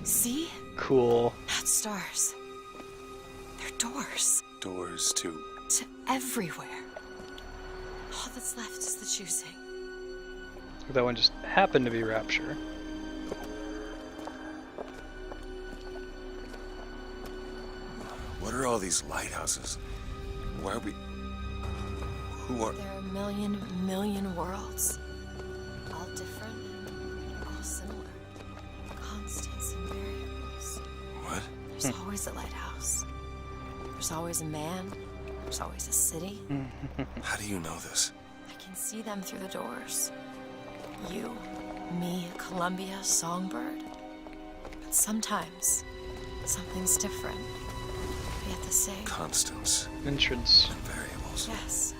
See? Cool. Not stars. They're doors. Doors to... To everywhere. All that's left is the choosing. That one just happened to be Rapture. What are all these lighthouses? Why are we... Who are... There are a million worlds. All different, all similar. Constants and variables. What? There's always a lighthouse. There's always a man. There's always a city. How do you know this? I can see them through the doors. You, me, Columbia, Songbird. But sometimes, something's different. Yet the same. Constants. Entrance. And variables. Yes.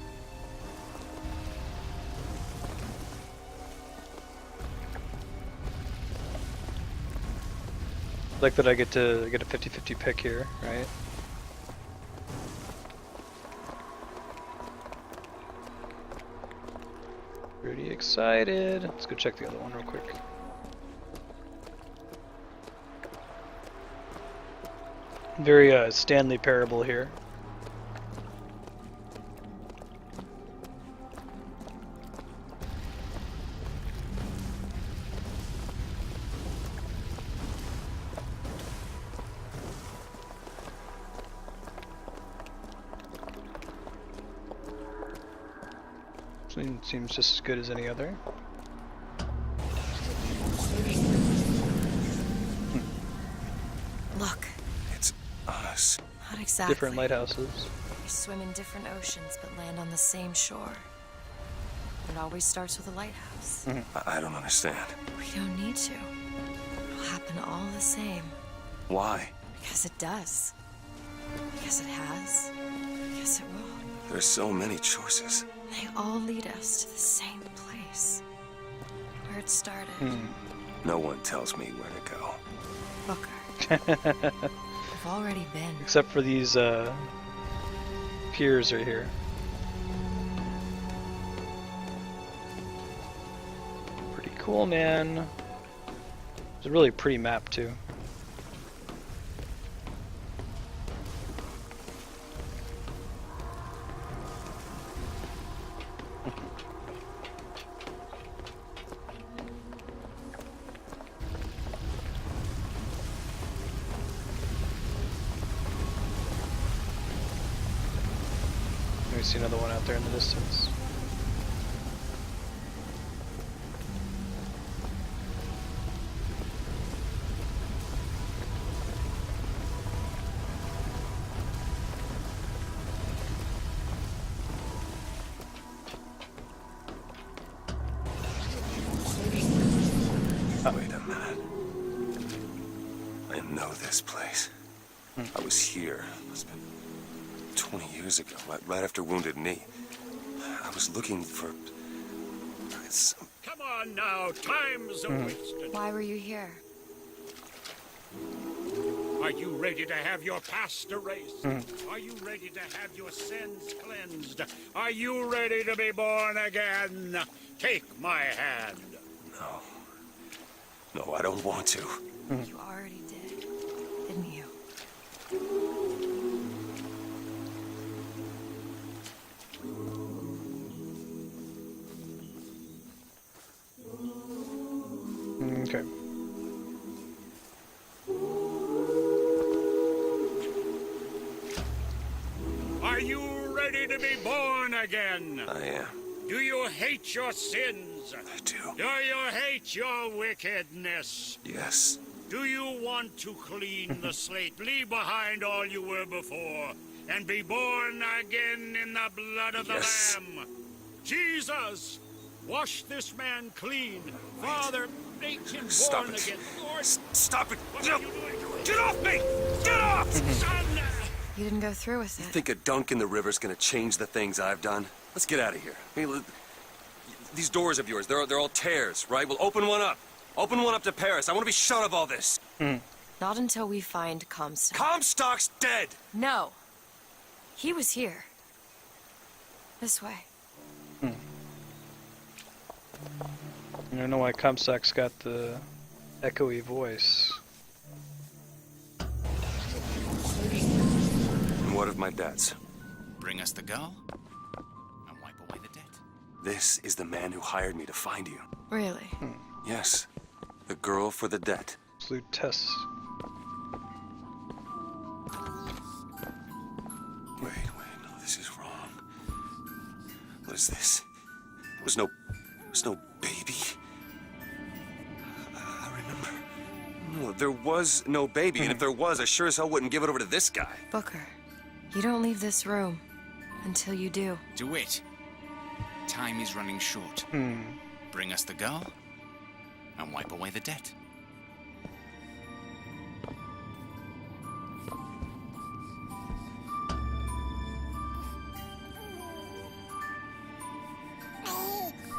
Like that I get to get a 50-50 pick here, right? Pretty excited. Let's go check the other one real quick. Very Stanley Parable here. Seems just as good as any other. Look. It's us. Not exactly. Different lighthouses. We swim in different oceans but land on the same shore. It always starts with a lighthouse. I don't understand. We don't need to. It'll happen all the same. Why? Because it does. Because it has. Because it will. There's so many choices. They all lead us to the same place. Where it started. No one tells me where to go. Booker. We've already been. Except for these piers right here. Pretty cool, man. It's a really pretty map too. We see another one out there in the distance. Wait a minute. I know this place. I was here. It must have been 20 years ago, right after Wounded Knee. I was looking for... Come on now, time's wasted. Why were you here? Are you ready to have your past erased? Are you ready to have your sins cleansed? Are you ready to be born again? Take my hand. No. No, I don't want to. You already did, didn't you? Okay. Are you ready to be born again? I am. Do you hate your sins? I do. Do you hate your wickedness? Yes. Do you want to clean the slate, leave behind all you were before, and be born again in the blood of the Lamb? Jesus, wash this man clean. Father, make him born again. Lord, stop it! What are you doing? Get off me! Get off! Son! You didn't go through with it. You think a dunk in the river's gonna change the things I've done? Let's get out of here. I mean, these doors of yours, they're all tears, right? We'll open one up. Open one up to Paris. I want to be shut of all this. Not until we find Comstock. Comstock's dead! No. He was here. This way. I don't know why Comstock's got the echoey voice. And what of my debts? Bring us the girl, and wipe away the debt. This is the man who hired me to find you. Really? Yes. The girl for the debt. It's Lutece. Wait, no, this is wrong. What is this? There was no baby. I remember. No, there was no baby, and if there was, I sure as hell wouldn't give it over to this guy. Booker, you don't leave this room until you do. DeWitt, time is running short. Bring us the girl, and wipe away the debt.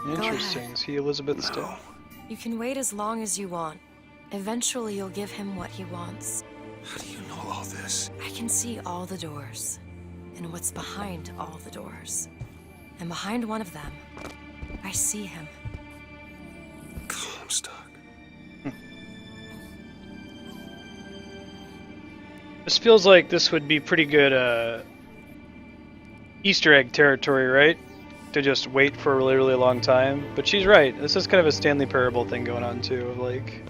Interesting. Is he Elizabeth still? You can wait as long as you want. Eventually you'll give him what he wants. How do you know all this? I can see all the doors, and what's behind all the doors. And behind one of them, I see him. Comstock. This feels like this would be pretty good Easter egg territory, right? To just wait for a really, really long time. But she's right. This is kind of a Stanley Parable thing going on too. Of like,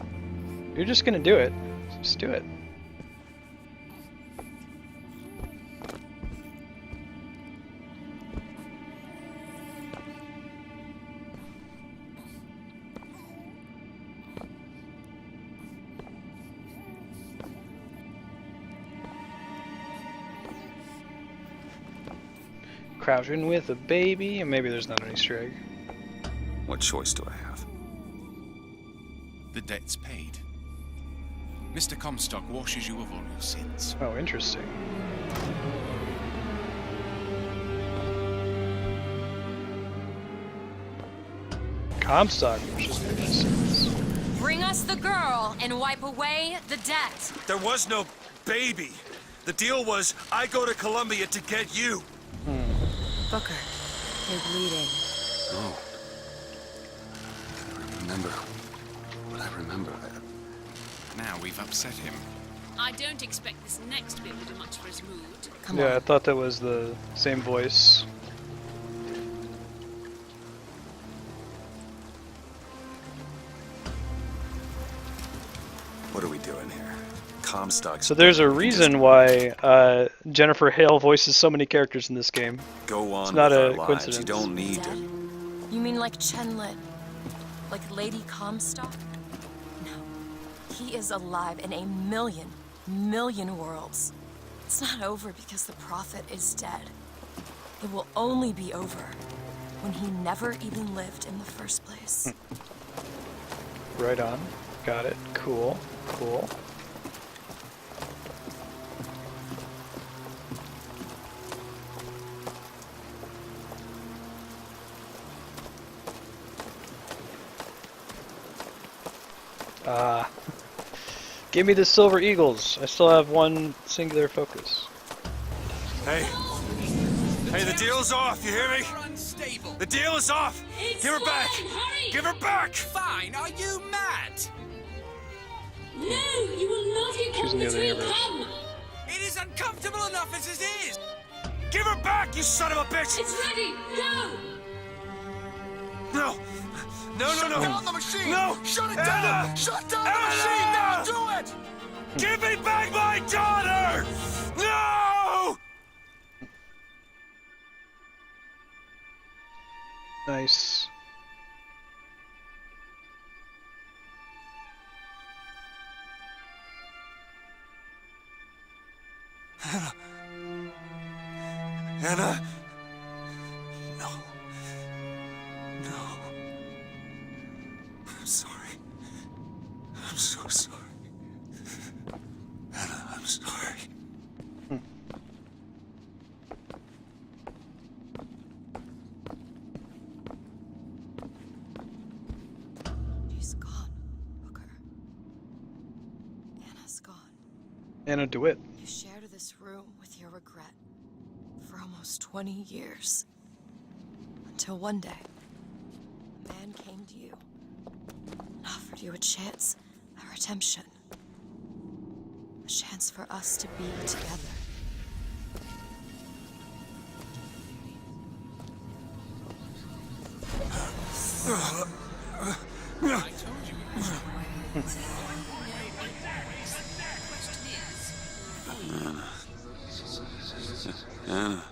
you're just gonna do it. Just do it. Crouching with a baby, and maybe there's not an Easter egg. What choice do I have? The debt's paid. Mr. Comstock washes you of all your sins. Oh, interesting. Comstock washes me of my sins. Bring us the girl and wipe away the debt. There was no baby. The deal was I go to Columbia to get you. Booker, you're bleeding. No. I remember what I remember. Now we've upset him. I don't expect this next bit will do much for his mood. Come Yeah, on. I thought that was the same voice. What are we doing here? Comstock. So there's a reason why Jennifer Hale voices so many characters in this game. Go on It's not with a our lives. coincidence. You don't need Dead? to. You mean like Chenlet? Like Lady Comstock? No. He is alive in a million worlds. It's not over because the Prophet is dead. It will only be over when he never even lived in the first place. Right on. Got it. Cool. Cool. Give me the Silver Eagles. I still have one singular focus. Hey. Hey, the deal's off. You hear me? Unstable. The deal is off. Give her back. Give her back. Fine. Are you mad? No, you will not get Choosing the other universe. come. It is uncomfortable enough as it is. Give her back, you son of a bitch. It's ready. Go. No! No, no, no! Shut down the machine! No! Shut it Anna! down! Shut down the machine! Now do it! Give me back my daughter! No! Nice. Anna. Anna. No. No. I'm sorry. I'm so sorry. Anna, I'm sorry. She's gone, Booker. Anna's gone. Anna DeWitt. You shared this room with your regret for almost 20 years. Until one day, a man came to you and offered you a chance at redemption. A chance for us to be together. I told you it was Anna. Anna.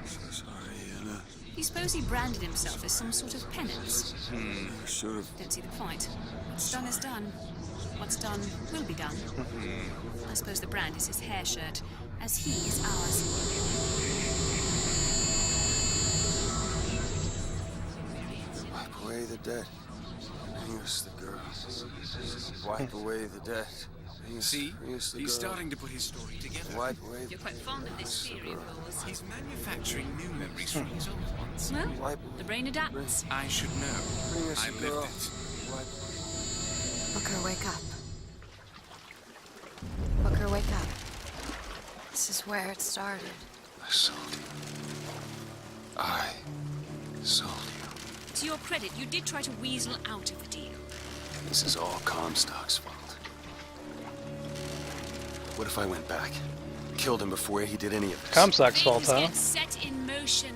So sorry, Anna. You suppose he branded himself as some sort of penance? I should have. Don't see the point. What's done is done. What's done will be done. I suppose the brand is his hair shirt, as he is ours. Wipe away the debt. Bring us the girl. Wipe away the debt. See? Bring us the He's girl. starting to put his story together. Wipe away the You're quite fond of this theory of yours. He's manufacturing new memories from his old ones. Well, Wipe the brain adapts. I should know. Bring us I the lived girl. it. Wipe. Booker, wake up. Booker, wake up. This is where it started. I sold you. I sold you. To your credit, you did try to weasel out of the deal. This is all Comstock's fault. What if I went back? Killed him before he did any of this? Comstock's fault, Things huh? get set in motion.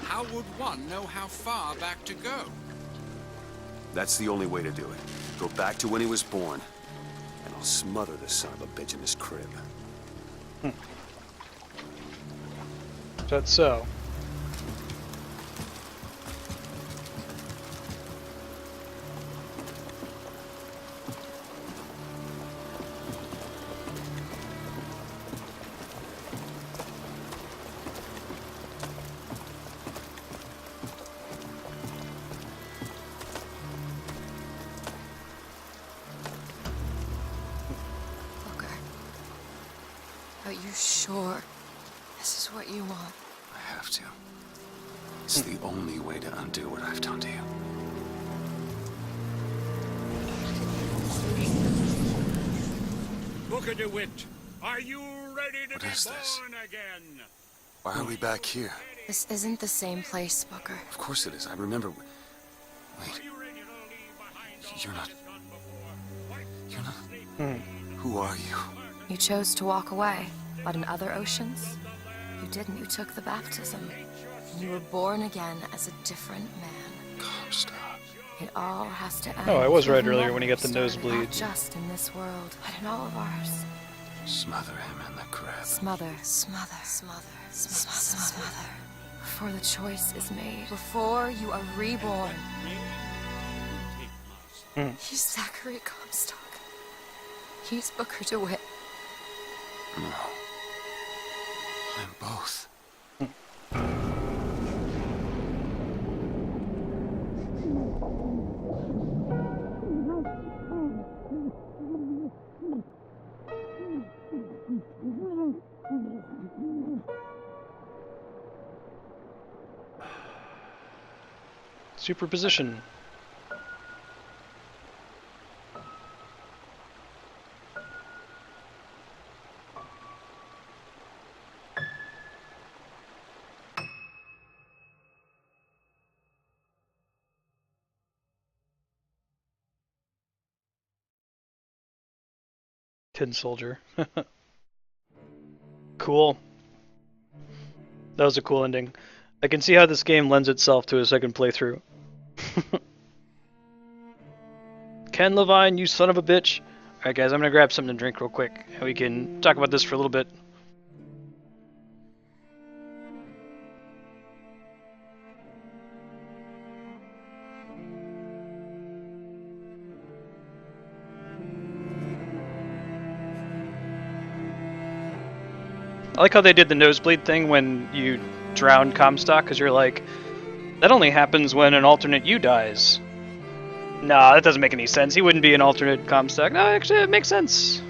How would one know how far back to go? That's the only way to do it. Go back to when he was born, and I'll smother the son of a bitch in his crib. That's so. Booker. Are you sure this is what you want? I have to. It's the only way to undo what I've done to you. Booker DeWitt, are you ready to What be is this? born again? Why are we back here? This isn't the same place, Booker. Of course it is. I remember. Wait. Are you ready to leave behind all You're not. that has gone before? Wipe You're not. the slate Who are you? You chose to walk away, but in other oceans, you didn't. You took the baptism. You were born again as a different man. Comstock. It all has to end. Oh, I was right You've earlier never when he got the started, nosebleed. Not just in this world, but in all of ours. Smother him in the crib. Smother, smother, smother, smother, smother. Before the choice is made, before you are reborn. He's Zachary Comstock. He's Booker DeWitt. No. I'm both. Superposition. Tin Soldier. Cool. That was a cool ending. I can see how this game lends itself to a second playthrough. Ken Levine, you son of a bitch. Alright guys, I'm gonna grab something to drink real quick, and we can talk about this for a little bit. I like how they did the nosebleed thing when you drown Comstock, because you're like, that only happens when an alternate you dies. Nah, that doesn't make any sense. He wouldn't be an alternate Comstock. No, actually, it makes sense.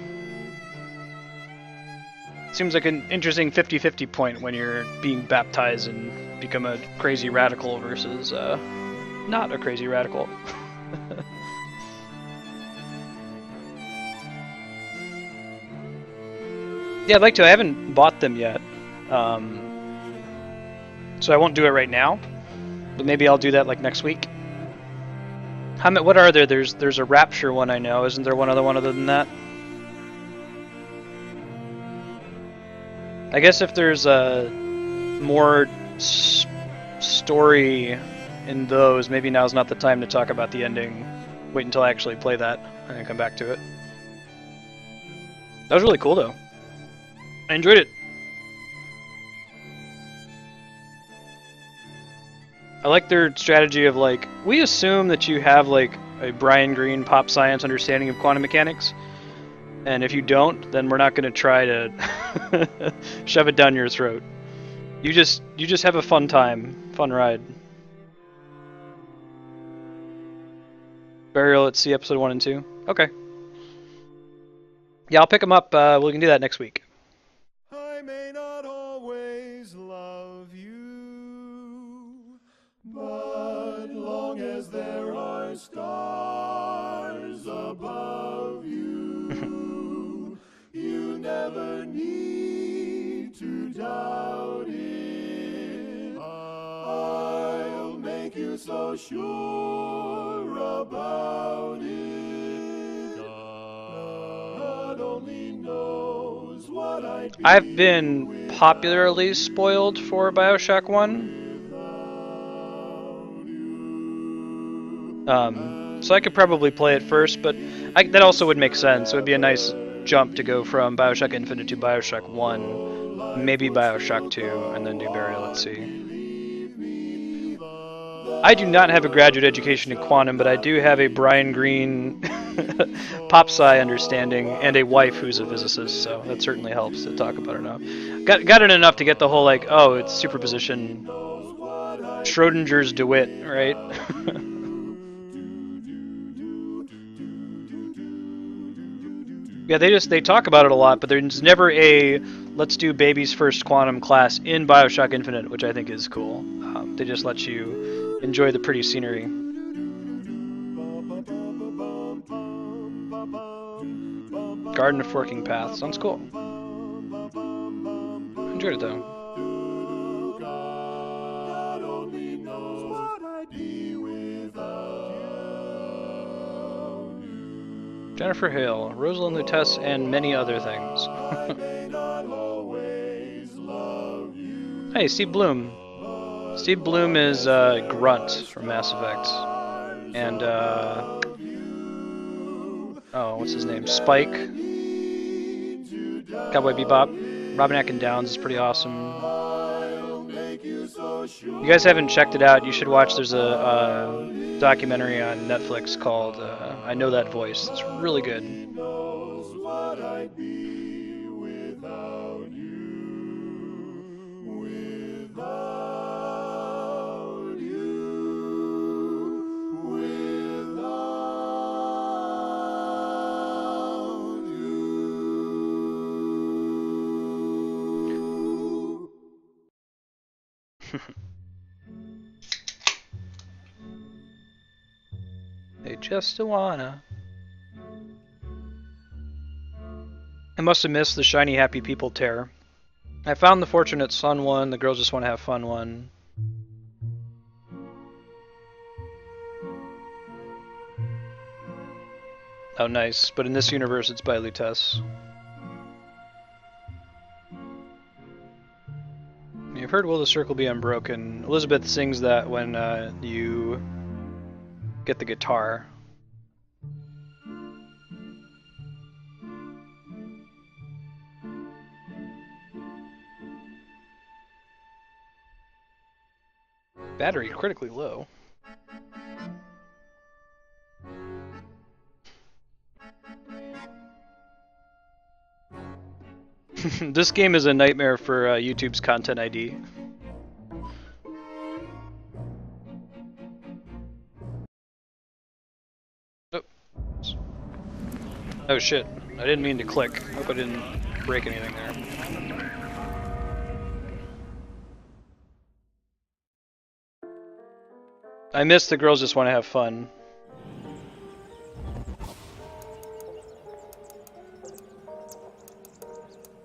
Seems like an interesting 50-50 point when you're being baptized and become a crazy radical versus not a crazy radical. Yeah, I'd like to. I haven't bought them yet, so I won't do it right now. But maybe I'll do that like next week. What are there? There's a Rapture one I know. Isn't there one other than that? I guess if there's more story in those, maybe now's not the time to talk about the ending. Wait until I actually play that and then come back to it. That was really cool though. I enjoyed it. I like their strategy of like, we assume that you have like a Brian Greene pop science understanding of quantum mechanics, and if you don't, then we're not going to try to shove it down your throat. You just have a fun time, fun ride. Burial at Sea episode 1 and 2. Okay. Yeah, I'll pick them up. We can do that next week. I may not always love you, but long as there are stars above you, you never need to doubt it. I'll make you so sure about it. God only knows what I'd be. I've been popularly spoiled for BioShock 1. So I could probably play it first, but that also would make sense. It would be a nice jump to go from BioShock Infinite to BioShock 1, maybe BioShock 2, and then do Burial at Sea. I do not have a graduate education in quantum, but I do have a Brian Greene pop sci understanding and a wife who's a physicist, so that certainly helps to talk about it now. Got it enough to get the whole like, oh, it's superposition, Schrodinger's DeWitt, right? Yeah, they talk about it a lot, but there's never a let's do baby's first quantum class in BioShock Infinite, which I think is cool. They just let you enjoy the pretty scenery. Garden of Forking Paths. Sounds cool. Enjoyed it though. Jennifer Hale, Rosalind Lutece, and many other things. Hey, Steve Bloom. Steve Bloom is Grunt from Mass Effect. And, oh, what's his name? Spike. Cowboy Bebop. Robin Atkin Downs is pretty awesome. You guys haven't checked it out, you should watch. There's a documentary on Netflix called I Know That Voice. It's really good. They just wanna. I must have missed the shiny happy people tear. I found the fortunate son one, the girls just want to have fun one. Oh nice, but in this universe it's by Lutece. Yeah, You've heard Will the Circle Be Unbroken. Elizabeth sings that when you get the guitar. Battery critically low. This game is a nightmare for YouTube's Content ID. Oh. Oh shit, I didn't mean to click. Hope I didn't break anything there. I missed the girls just want to have fun.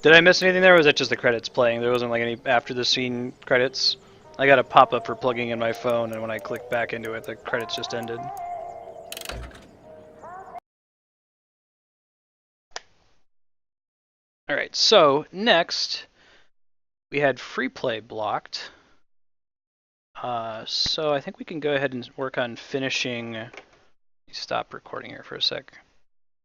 Did I miss anything there, or was that just the credits playing? There wasn't like any after the scene credits? I got a pop-up for plugging in my phone, and when I clicked back into it, the credits just ended. Alright, so next, we had free play blocked. So I think we can go ahead and work on finishing. Stop recording here for a sec.